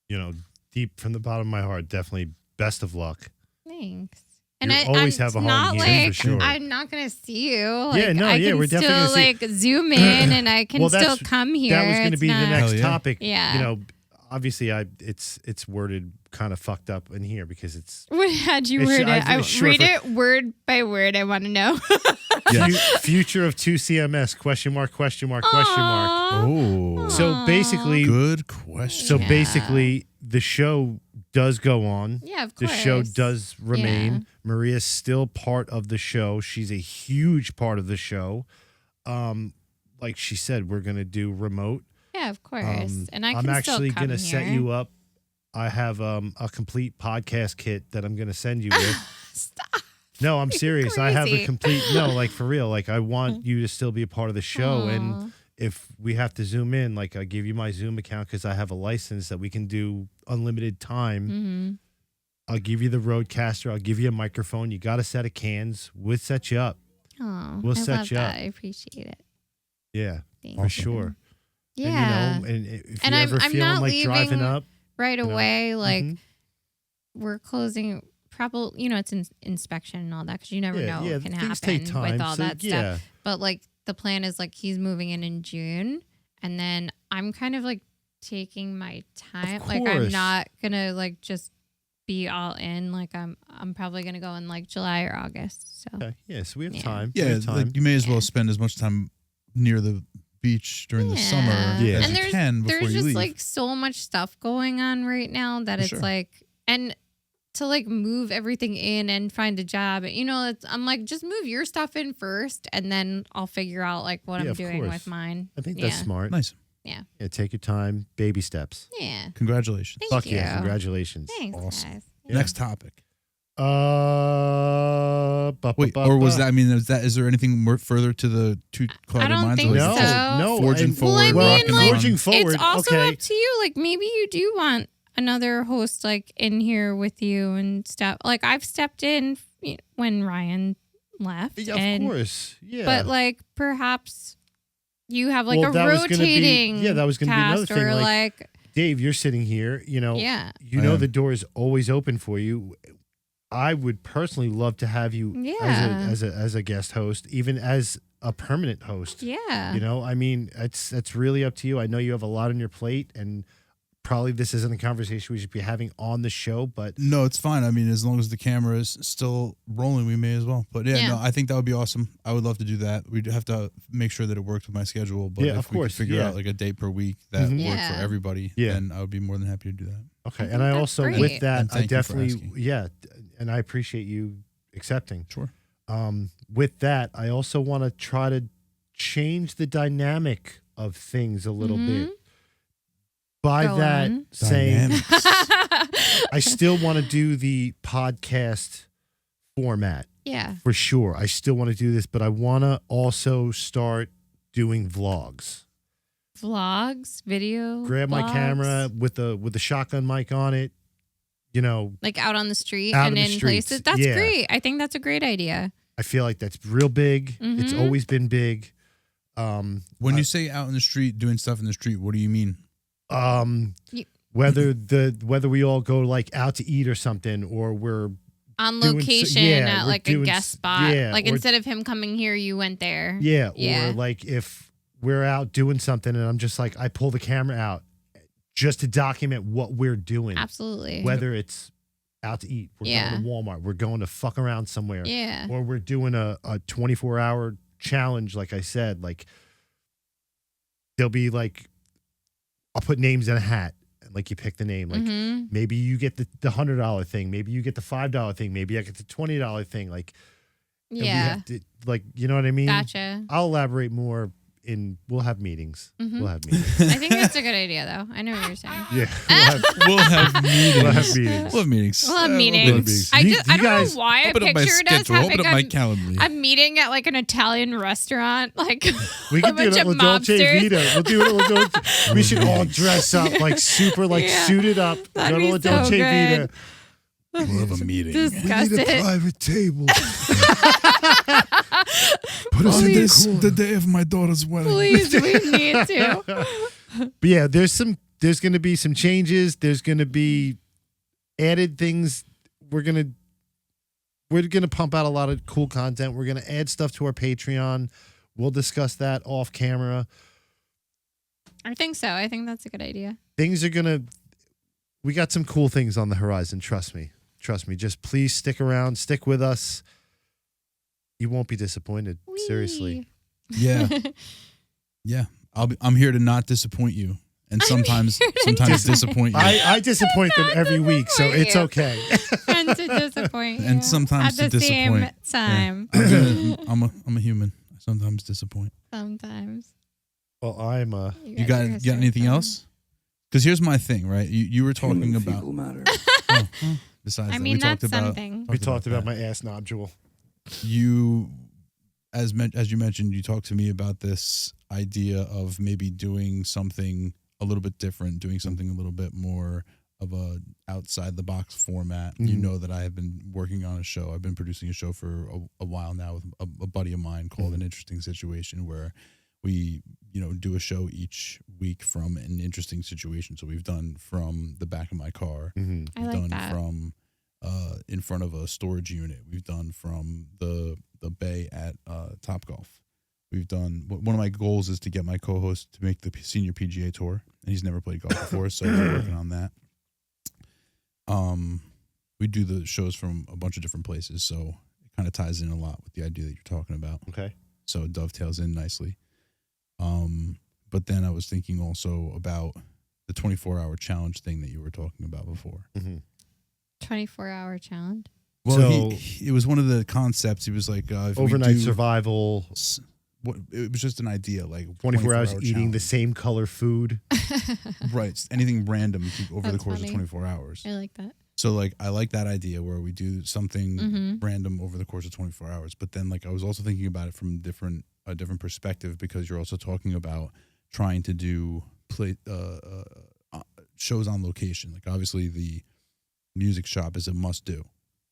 you know, deep from the bottom of my heart, definitely best of luck. Thanks. And You always have a home not here, like for sure. I'm not gonna see you. Like, Yeah, no, I yeah, can we're definitely gonna still see- like zoom in, and I can Well, still that's- come here. That was going to It's be the not- next Hell yeah. topic. Yeah. You know, obviously, it's worded kind of fucked up in here because it's What had you It's- word it? it's short Read for- it word by word. I want to know. Yeah. future of 2CMS, question mark, question mark, question mark. Aw. Oh, So basically, good question. so Yeah. basically, the show does go on. Yeah, of The course. show does remain. Yeah. Maria's still part of the show. She's a huge part of the show. Like she said, we're gonna do remote. Yeah, of course. And I can I'm still actually come gonna set here. you up. I have a complete podcast kit that I'm gonna send you with. Stop. No, I'm serious. I have a crazy. complete like for real. Like I want you to still be a part of the show, Aw. and if we have to zoom in, like I give you my Zoom account because I have a license that we can do unlimited time. Mm-hmm. I'll give you the Roadcaster. I'll give you a microphone. You got a set of cans. We'll set you up. Oh, We'll I set love you that. up. I appreciate it. Yeah, Thank for you. sure. Yeah. And, and if And you I'm- ever I'm feeling not like driving leaving up, right know, away, like mhm. we're closing. Probably, it's inspection and all that because you never know yeah, what can things happen take time. with all so, that yeah. stuff. But like the plan is like he's moving in June, and then I'm kind of like taking my time. Like I'm course. not gonna like just be all in. Like I'm probably gonna go in like July or August. So Okay. Yeah, so we have Yeah. time. We yeah, have time. like you may as well Yeah. spend as much time near the beach during the summer Yeah. as And you can before there's you just leave. like so much stuff going on right now that For it's sure. like, and to like move everything in and find a job, I'm like, just move your stuff in first, and then I'll figure out like what Yeah, I'm of doing course. with mine. I think that's Yeah. smart. Nice. Yeah, take your time. Baby steps. Yeah. Congratulations. Thank Fuck you. yeah! Congratulations. Thanks, Awesome. guys. Yeah. Next topic. Wait, Wait, or was that? I mean, is there anything more further to the two clouded don't minds? think Like, so. No, Forging and- forward, Well, I rocking mean, like, on. forging forward. It's also okay. up to you. Like maybe you do want another host like in here with you and stuff. Like I've stepped in when Ryan left, Yeah, of and course. Yeah. but like perhaps you have like Well, a that was gonna be- rotating yeah, that was gonna be another cast, thing, or like, Dave, you're sitting here. You know, yeah, you I know am. the door is always open for you. I would personally love to have you Yeah. as a guest host, even as a permanent host. yeah, You know, I mean, that's really up to you. I know you have a lot on your plate, and probably this isn't a conversation we should be having on the show, but No, it's fine. I mean, as long as the camera is still rolling, we may as well. But yeah, Yeah. no, I think that would be awesome. I would love to do that. We'd have to make sure that it worked with my schedule. But Yeah, if of we could course, figure yeah. out like a day per week that Mhm. worked Yeah. for everybody, Yeah. then I would be more than happy to do that. okay. I And I think also, that's with great. that, And I thank you for definitely, asking. yeah, and I appreciate you accepting. Sure. With that, I also want to try to change the dynamic of things a little bit. By Go that on. saying, Dynamics. I still want to do the podcast format yeah. for sure. I still want to do this, but I want to also start doing vlogs. Vlogs, video. Grab my vlogs, camera with the shotgun mic on it. You know, like out on the street Out and in the in streets, places. That's yeah. great. I think that's a great idea. I feel like that's real big. It's Mhm. always been big. When I- you say out in the street, doing stuff in the street, what do you mean? You- whether we all go like out to eat or something, or we're On doing location yeah, at we're like a doing guest spot. yeah, like or- instead of him coming here, you went there. yeah, Yeah. or like if we're out doing something and I'm just like I pull the camera out just to document what we're doing. Absolutely. Whether it's out to eat, we're Yeah. going to Walmart, we're going to fuck around somewhere, Yeah. or we're doing a 24-hour challenge. Like I said, like there'll be like I'll put names in a hat, and like you pick the name. Like Mhm. maybe you get the $100 thing, maybe you get the $5 thing, maybe I get the $20 thing. Like and we Yeah. have to, like you know what I mean. Gotcha. I'll elaborate more we'll have meetings. Mhm. We'll have meetings. I think that's a good idea, though. I know what you're saying. Yeah, We'll have meetings. we'll have meetings. We'll have meetings. We'll have Yeah, meetings. I You- just, you I don't guys- know why I Open up my pictured us schedule. Open having up my calendar. a meeting at like an Italian restaurant, like We a could do it bunch at of La Dolce mobsters. Vita. We'll do it at La Dolce. We should all dress up like super, like Yeah. suited up. That'd Go to be La so Dolce good. Vita. We'll have a meeting. Discuss it. private table. Put us in Please. the day of my daughter's wedding. Please, we need to. But yeah, there's going to be some changes. There's going to be added things. We're going to pump out a lot of cool content. We're going to add stuff to our Patreon. We'll discuss that off camera. I think so. I think that's a good idea. We got some cool things on the horizon. Trust me. Just please stick around. Stick with us. You won't be disappointed. Seriously. Yeah, yeah. I'm here to not disappoint you, and sometimes disappoint you, I disappoint them every week, so disappoint it's you. okay. And to disappoint you. and sometimes at to the same disappoint. time. I'm a human. I sometimes disappoint. Sometimes. Well, I'm You got anything else? Because here's my thing, right? You were talking about. Besides, I that, mean, we talked that's about. something. we talked about that. my ass nodule. You, as you mentioned, you talked to me about this idea of maybe doing something a little bit different, doing something a little bit more of a outside the box format. You Mhm. know that I have been working on a show. I've been producing a show for a while now with a buddy of mine called An Interesting Situation, where we do a show each week from an interesting situation. So we've done from the back of my car. Mm-hmm. I We've like done that. from in front of a storage unit. We've done from the bay at Topgolf. We've done one of my goals is to get my co-host to make the senior PGA tour, and he's never played golf before, so we're working on that. We do the shows from a bunch of different places, so it kind of ties in a lot with the idea that you're talking about. Okay. So it dovetails in nicely. But then I was thinking also about the 24-hour challenge thing that you were talking about before. Mm-hmm. 24-hour challenge. Well, So- it was one of the concepts. He was like, if we Overnight do survival, it was just an idea, like 24 hours 24-hour eating the challenge. same color food. Right, anything random over the That's course funny. of 24 hours. I like that. So like I like that idea where we do something Mhm. random over the course of 24 hours. But then like I was also thinking about it from a different perspective, because you're also talking about trying to do shows on location. Like obviously the music shop is a must do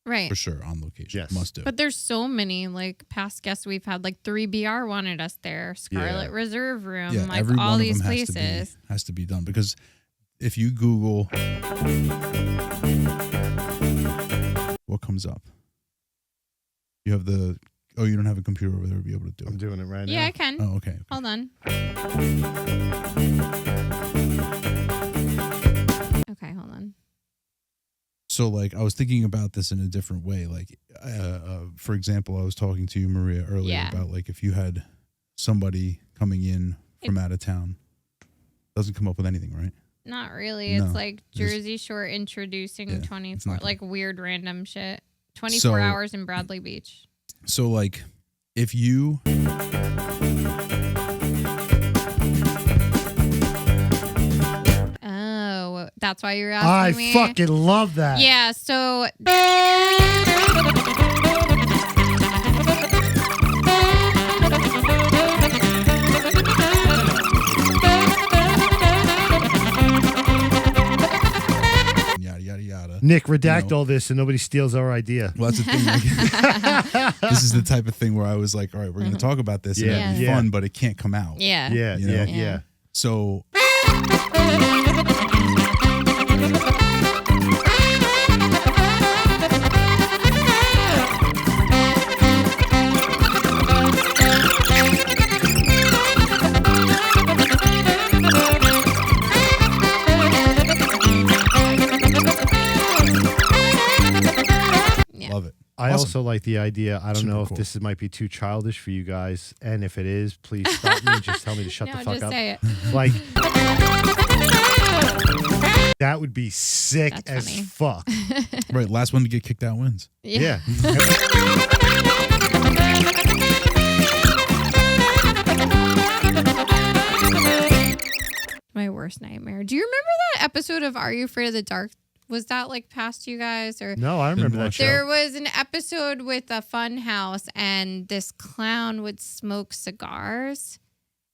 Right. for sure on location. Yes. Must do. But there's so many like past guests we've had. Like 3BR wanted us there. Scarlet Reserve Room. Yeah, like every all one these of them places. has to be done, because if you Google what comes up, you have you don't have a computer over there to be able to do I'm it. doing it right Yeah, now. I can. Oh, okay. Hold on. Okay, hold on. So like I was thinking about this in a different way. Like for example, I was talking to you, Maria, earlier Yeah. about like if you had somebody coming in from out of town, doesn't come up with anything, right? Not really. No, It's like just- Jersey Shore introducing Yeah, it's 24, not- like weird random shit. 24 So- hours in Bradley Beach. So like if you Oh, that's why you're I asking me? fucking love that. Yeah, so yada yada yada. Nick, redact You know. all this so nobody steals our idea. Well, that's the thing. Like, this is the type of thing where I was like, all right, we're going to talk about this and Yeah, it'll be yeah. fun, but it can't come out. yeah. Yeah, You know? yeah, Yeah. yeah. So Yeah. love it. I Awesome. also like the idea. I don't Super know if cool. this might be too childish for you guys, and if it is, please stop me and just tell me to shut No, the fuck just up. say it. Like that would be sick That's as funny. fuck. Right, last one to get kicked out wins. Yeah. My worst nightmare. Do you remember that episode of Are You Afraid of the Dark? Was that like past you guys or? No, I remember that show. There was an episode with a fun house and this clown would smoke cigars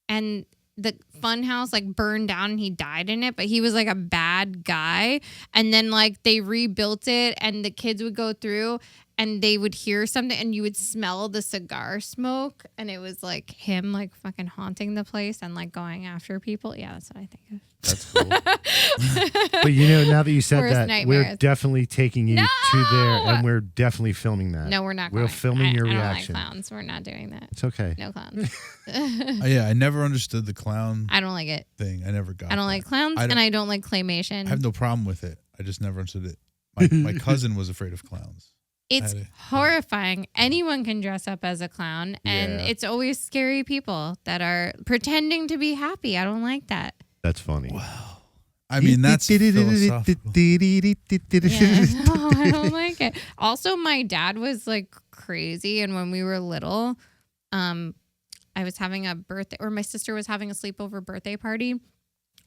and the fun house like burned down and he died in it, but he was like a bad guy. And then like they rebuilt it and the kids would go through and they would hear something and you would smell the cigar smoke and it was like him like fucking haunting the place and like going after people. Yeah, that's what I think of. That's cool. But you know, now that you said Worst that, we're nightmares. definitely taking you to there, No! and we're definitely filming that. No, we're not We're going. filming your I reaction. don't like clowns. We're not doing that. It's okay. No clowns. Yeah, I never understood the clown I don't like it. thing. I never got. I don't that. like clowns I don't- and I don't like claymation. I have no problem with it. I just never understood it. My cousin was afraid of clowns. It's I had horrifying. Anyone can dress up as a clown, and Yeah. it's always scary people that are pretending to be happy. I don't like that. That's funny. I mean, that's philosophical. Yeah. No, I don't like it. Also, my dad was like crazy, and when we were little, I was having a birthday, or my sister was having a sleepover birthday party,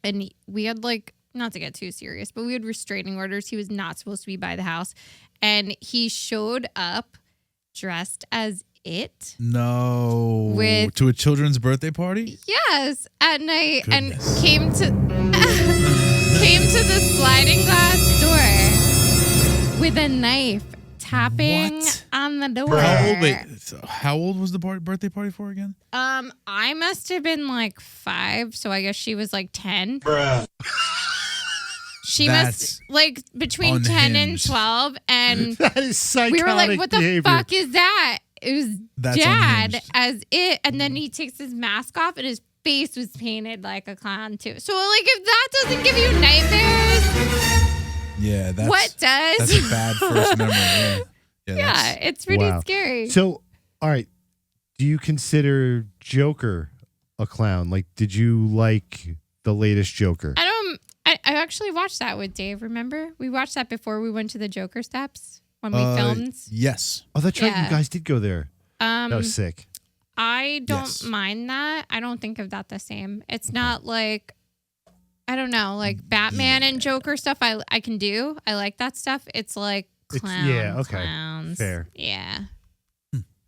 and we had like, not to get too serious, but we had restraining orders. He was not supposed to be by the house, and he showed up dressed as it. No. With- to a children's birthday party? Yes, at night, Goodness. and came to the sliding glass door with a knife, tapping What? on the door. How old? Wait, so how old was the birthday party for again? I must have been like 5, so I guess she was like 10. She That's must like between 10 and unhinged. 12, and That is psychotic we were like, "What the behavior. fuck is that?" It was That's Dad unhinged. as it, and then he takes his mask off, and his face was painted like a clown too. So, like, if that doesn't give you nightmares, Yeah, that's what does? That's a bad first memory. Yeah, Yeah, that's- it's pretty Wow. scary. So, all right. Do you consider Joker a clown? Like, did you like the latest Joker? I actually watched that with Dave. Remember, we watched that before we went to the Joker steps when we filmed. Yes. Oh, that's right. Yeah. You guys did go there. That was sick. I don't Yes. mind that. I don't think of that the same. It's not like, I don't know, like Batman and Joker stuff I can do. I like that stuff. It's like clowns. yeah, okay. Clowns. Fair. Yeah.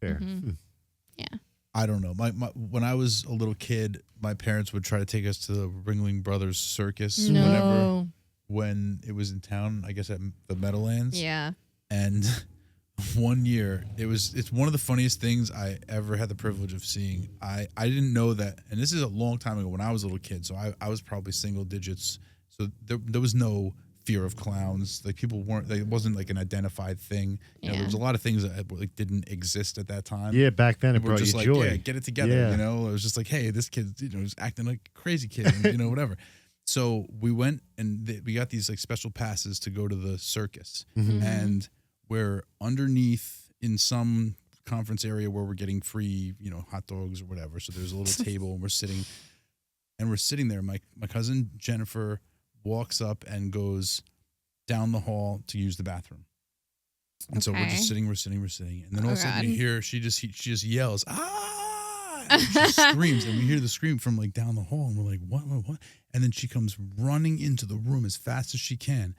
Fair. Mhm. I don't know. My when I was a little kid, my parents would try to take us to the Ringling Brothers Circus No. when it was in town, I guess at the Meadowlands. Yeah. And one year, it's one of the funniest things I ever had the privilege of seeing. I didn't know that, and this is a long time ago when I was a little kid, so I was probably single digits. So there was no fear of clowns. Like people weren't, like, it wasn't like an identified thing. You know, there Yeah. was a lot of things that like didn't exist at that time. Yeah, back then it People were brought you just like, joy. yeah, get it together. Yeah. You know, it was just like, hey, this kid, is acting like a crazy kid, and, whatever. So we went and we got these like special passes to go to the circus, Mhm. and we're underneath in some conference area where we're getting free, hot dogs or whatever. So there's a little table, and we're sitting there. My cousin Jennifer walks up and goes down the hall to use the bathroom. And so we're just Okay. we're sitting. And then all Oh, of a sudden you God. hear, she just yells, ah! And she screams, and we hear the scream from like down the hall, and we're like, what? And then she comes running into the room as fast as she can.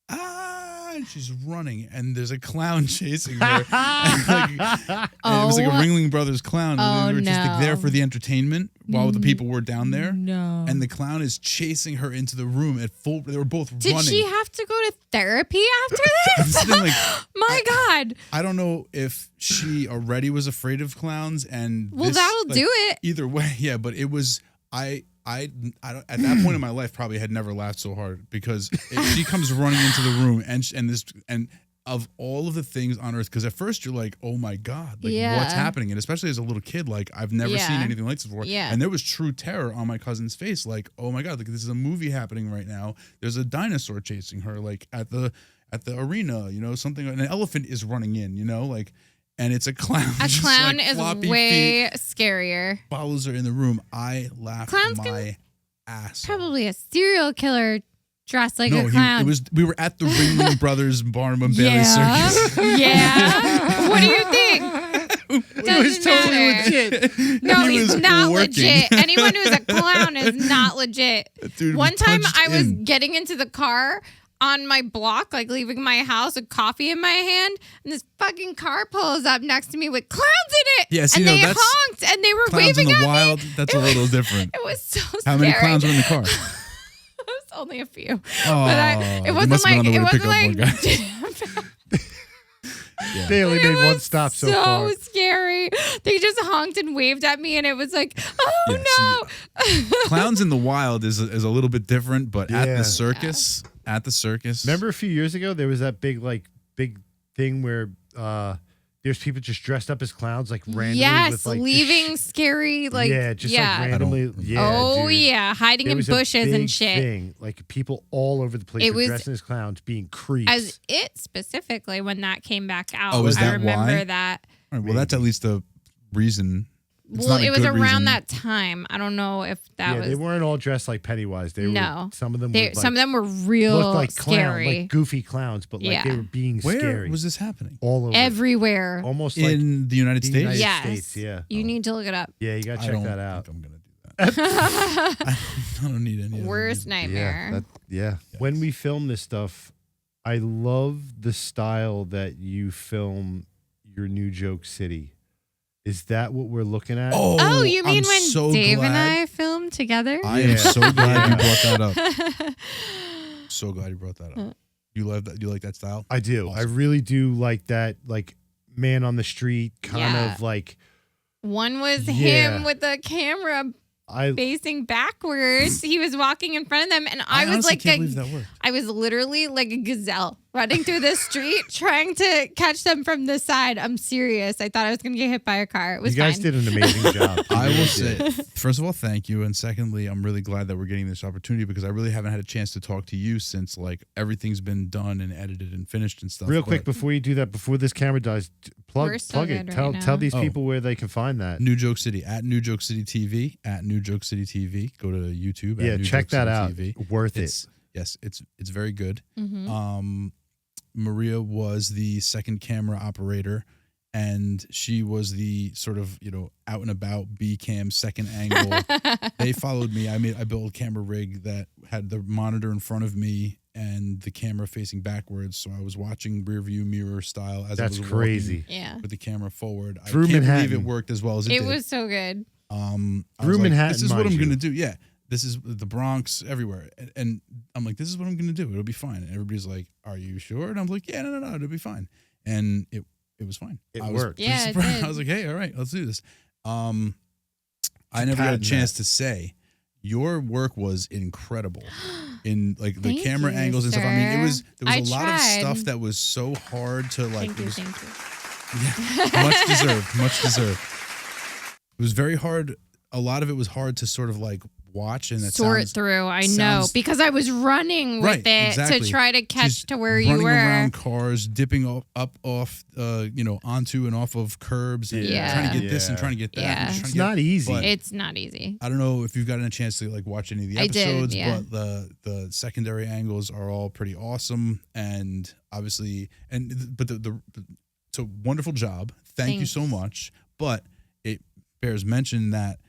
Ah! And she's running, and there's a clown chasing her. And it was like a Oh. Ringling Brothers clown. And Oh, they were just like there no. for the entertainment while the people were down there. No. And the clown is chasing her into the room at full. They were both Did running. she have to go to therapy after That's this? the thing, like, My God. I don't know if she already was afraid of clowns, and Well, this, that'll like, do it. either way. Yeah, but it was I don't, at that point in my life probably had never laughed so hard, because if she comes running into the room and of all of the things on earth, because at first you're like, oh my God, like Yeah. what's happening? And especially as a little kid, like I've never seen Yeah. anything like this before. Yeah. And there was true terror on my cousin's face, like, oh my God, like this is a movie happening right now. There's a dinosaur chasing her, like at the arena, something, an elephant is running in, like, and it's a clown. A just, clown like, is floppy feet, way scarier. follows her in the room. I laughed Clowns my can- ass off. Probably a serial killer dressed like No, a clown. we were at the Ringling Brothers Barnum and Bailey yeah. Circus. Yeah. What do you think? doesn't was totally matter. legit. No, He he's was not working. legit. Anyone who's a clown is not legit. Dude, One time punched I was in. getting into the car on my block, like leaving my house with coffee in my hand, and this fucking car pulls up next to me with clowns in it. Yeah, see, and no, they that's- honked and they were Clowns in waving the at wild. me. That's It a little was- different. It was so How many scary. clowns were in the car? It was only a few. Oh, It you wasn't must have like been on it the way to wasn't pick up more guys. like They only It made one was stop so so far. scary. They just honked and waved at me, and it was like, oh Yeah, no. Clowns in the wild is a little bit different, but at Yeah. the circus, Remember a few years ago there was that big thing where there's people just dressed up as clowns like randomly Yes, with like leaving scary like like I randomly. don't- Yeah, oh dude. yeah, hiding There in was a bushes and big shit. Thing. Like people all over the place It were was- dressing as clowns, being creeps. As it specifically when that came back out. Oh, is I that remember why? that. All right, well, that's at least a reason. It's Well, not a it was good around reason. that time. I don't know if that yeah, was they weren't all dressed like Pennywise. They No. were some of them. they, were, some of them were real looked like scary. clown, like goofy clowns, but like they Yeah. were being Where scary. was this happening? all over, Everywhere. almost like In the United the States? United Yes. States. Yeah, You need to look it up. yeah, you gotta I check don't that out. think I'm gonna do that. I don't need any. Worst other nightmare. Yeah. When we film this stuff, I love the style that you film your New Joke City. Is that what we're looking at? Oh, you mean I'm when so Dave and glad- I filmed together? I am Yeah. so glad you brought that up. up. So glad you brought that up. You love that? You like that style? I do. I Awesome. really do like that, like man on the street kind Yeah. of like One was Yeah. him with the camera I facing backwards. He was walking in front of them, and I was honestly like, can't believe that worked. I was literally like a gazelle running through the street trying to catch them from the side. I'm serious. I thought I was gonna get hit by a car. It was you guys fine. did an amazing job. You I really will did. say, first of all, thank you, and secondly, I'm really glad that we're getting this opportunity because I really haven't had a chance to talk to you since like everything's been done and edited and finished and stuff. Real quick But before you do that, before this camera dies, plug We're so it. good Tell right tell now. these Oh. people where they can find that. New Joke City at New Joke City TV at New Joke City TV. Go to YouTube. Yeah, at New check Joke that City out. TV. Worth it. It's very good. Mhm. Maria was the second camera operator, and she was the sort of out and about B cam second angle. They followed me. I built a camera rig that had the monitor in front of me and the camera facing backwards, so I was watching rear view mirror style as That's I was crazy. Yeah. walking with the camera forward. Through I can't believe Manhattan. it worked as well as it It did. was so good. I Through was like, Manhattan, this is what mind I'm you. gonna do. Yeah, this is the Bronx, everywhere, and I'm like, this is what I'm gonna do. It'll be fine. And everybody's like, are you sure? And I'm like, yeah, no, it'll be fine. And it was fine. It I was worked. pretty Yeah, it surprised. did. I was like, hey, all right, let's do this. I never got a patent chance that. to say your work was incrable in like the Thank camera you, angles and stuff. I mean, there was I a lot of tried. stuff that was so hard to like. Thank it you. was- Thank you. yeah, much deserved. Much deserved. It was very hard. A lot of it was hard to sort of like watch and that Sort sounds, through. I know sounds- because I was running with Right, it exactly. to try to catch She's to where you running were. around cars, dipping up off, onto and off of curbs, and Yeah. trying to get this and Yeah. trying to get that. Yeah. and trying It's to get- not easy. but- It's not easy. I don't know if you've gotten a chance to like watch any of the I did, episodes, yeah. but the secondary angles are all pretty awesome, and obviously, so wonderful job. Thank you so Thanks. much. But it bears mention that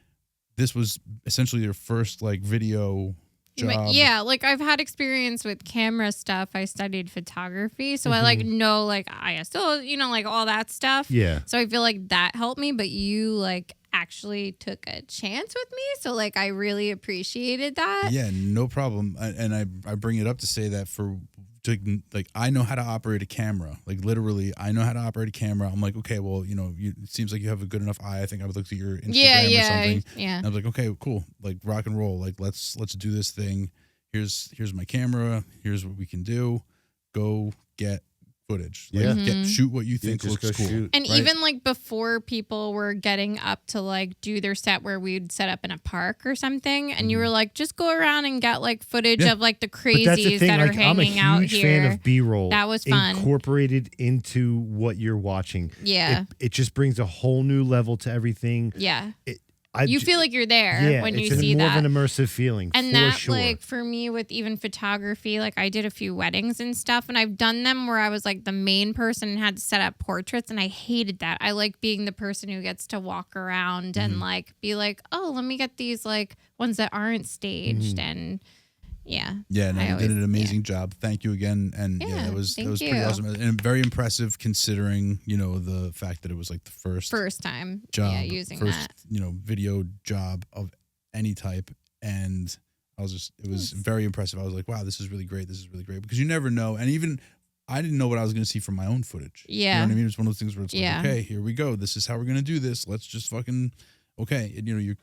this was essentially your first like video job. Yeah, like I've had experience with camera stuff. I studied photography, so I like know like ISO, like all that stuff. Yeah. So I feel like that helped me, but you like actually took a chance with me, so like I really appreciated that. Yeah, no problem. And I bring it up to say that I know how to operate a camera. Like literally, I know how to operate a camera. I'm like, okay, well, it seems like you have a good enough eye. I think I would look at your Instagram Yeah, or something. yeah. And I was like, okay, cool. Like rock and roll. Like let's do this thing. Here's my camera. Here's what we can do. Go get footage. Like, Yeah. shoot what you think just looks go cool. shoot. And right? even like before people were getting up to like do their set where we'd set up in a park or something, and you were like, just go around and get like footage Yeah. of like the But that's the crazies thing. that are Like, I'm a hanging out huge here. fan of B-roll. That was fun. Incorporated into what you're watching. Yeah. It just brings a whole new level to everything. Yeah. You feel like you're there when you see more that. of an immersive feeling. And for that, sure. like, for me, with even photography, like, I did a few weddings and stuff, and I've done them where I was, like, the main person and had to set up portraits, and I hated that. I like being the person who gets to walk around and, like, be like, oh, let me get these, like, ones that aren't staged, and, yeah. Yeah, no, I you always- did an amazing job. Thank you again. And Yeah, it was thank pretty you. awesome and very impressive considering, the fact that it was like the first time, job, using first, that. video job of any type. And it was very impressive. I was like, wow, this is really great. This is really great, because you never know. And even I didn't know what I was going to see from my own footage. Yeah. You know what I mean? It's one of those things where it's Yeah. like, okay, here we go. This is how we're going to do this. Let's just fucking, okay. And, you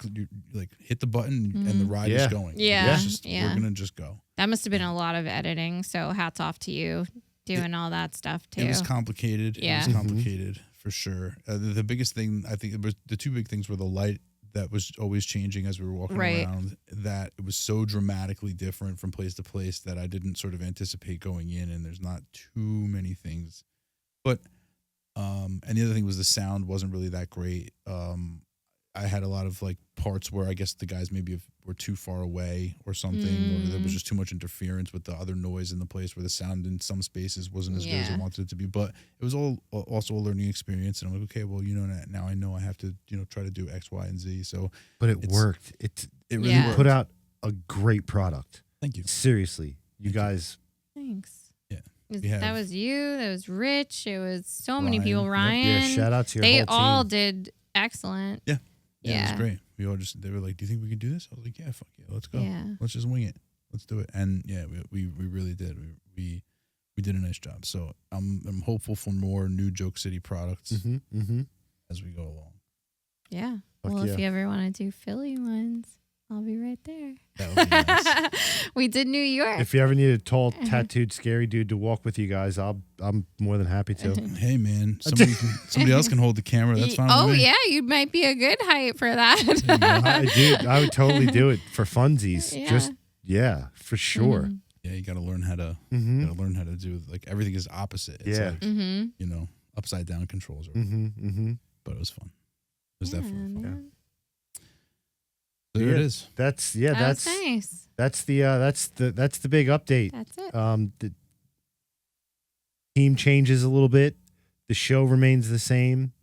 like hit the button and the ride is going. Mm-hmm. Yeah. It's just, Yeah. we're going to just go. That must have been a lot of editing, so hats off to you doing all that stuff, too. It was complicated. Yeah. It was complicated for sure. The biggest thing, I think, the two big things were the light that was always changing as we were walking Right. around. That it was so dramatically different from place to place that I didn't sort of anticipate going in. And there's not too many things, but and the other thing was the sound wasn't really that great. I had a lot of like parts where I guess the guys maybe were too far away or something, or there was just too much interference with the other noise in the place where the sound in some spaces wasn't as good as I Yeah. wanted it to be. But it was also a learning experience, and I'm like, okay, well, now I know I have to try to do X, Y, and Z. So but it it's- worked. it really Yeah. worked. Put out a great product. Thank you. Seriously, you guys. Thanks. Yeah. Was- We have- That was you. That was Rich. It was so many Ryan. people. Yep. Ryan. Yeah, shout out to your They whole all team. did excellent. Yeah. Yeah, Yeah. it was great. They were like, do you think we can do this? I was like, yeah, fuck yeah, let's go. Yeah. Let's just wing it. Let's do it. And yeah, we really did. We did a nice job. So I'm hopeful for more new Joke City products as we go along. Yeah. Fuck Well, yeah. if you ever want to do Philly ones, I'll be right there. That would be nice. We did New York. If you ever need a tall, tattooed, scary dude to walk with you guys, I'm more than happy to. Hey man, somebody else can hold the camera. That's fine. Oh with me. yeah, you might be a good height for that. I would totally do it for funsies. Yeah. Just for sure. Mhm. Yeah, you got to learn how to do, like, everything is opposite. It's Yeah. like, Mm-hmm. upside down controls. But it was fun. It was definitely fun. man. So there it is. That's That was nice. that's the big update. That's it. The team changes a little bit. The show remains the same.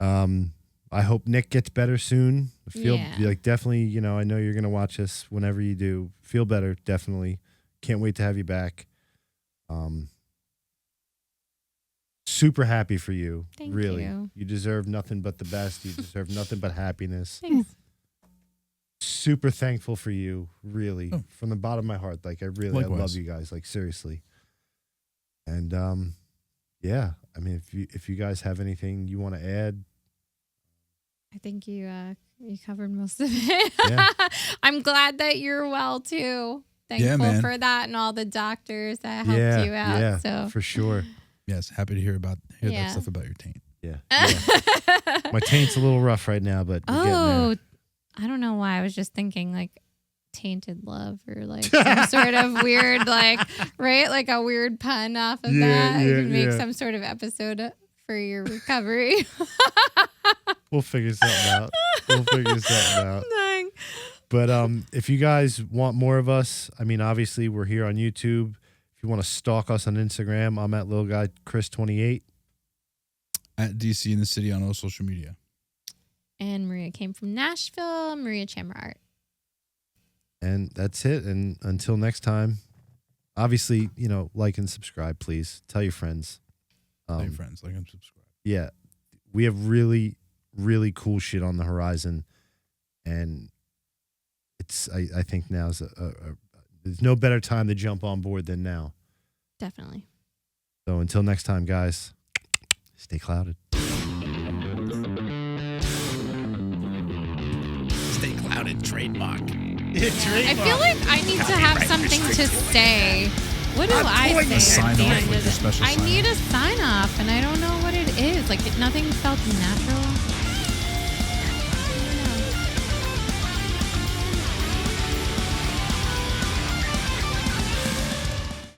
I hope Nick gets better soon. Definitely, I know you're gonna watch us whenever you do. Feel better, definitely. Can't wait to have you back. Super happy for you. Thank really. you. You deserve nothing but the best. You deserve nothing but happiness. Thanks. Super thankful for you, really, Oh. from the bottom of my heart. Like, I love Likewise. you guys, like, seriously. And yeah, I mean, if you guys have anything you want to add, I think you covered most of it. Yeah. I'm glad that you're well too. Thankful man. for that and all the doctors that helped you out. yeah, So for sure. Yes, happy to hear that Yeah. stuff about your taint. Yeah, my taint's a little rough right now, but we're getting Oh, there. I don't know why. I was just thinking like tainted love or like some sort of weird, like, right? Like a weird pun off of that. You can make some sort of episode for your recovery. We'll figure something out. Dang. But if you guys want more of us, I mean, obviously we're here on YouTube. If you want to stalk us on Instagram, I'm at Little Guy Chris28. At DC in the City on all social media. And Maria came from Nashville, Maria Chamber Art. And that's it. And until next time, obviously, like and subscribe, please. Tell your friends. Tell your friends, like and subscribe. Yeah, we have really, really cool shit on the horizon. And it's, I think now's there's no better time to jump on board than now. Definitely. So until next time, guys, stay clouded. Stay clouded, trademark. I feel like I need to have something to say. What do I going to say at sign the off end with of your this? special I sign need a sign off, and I don't know what it is. Like, nothing felt natural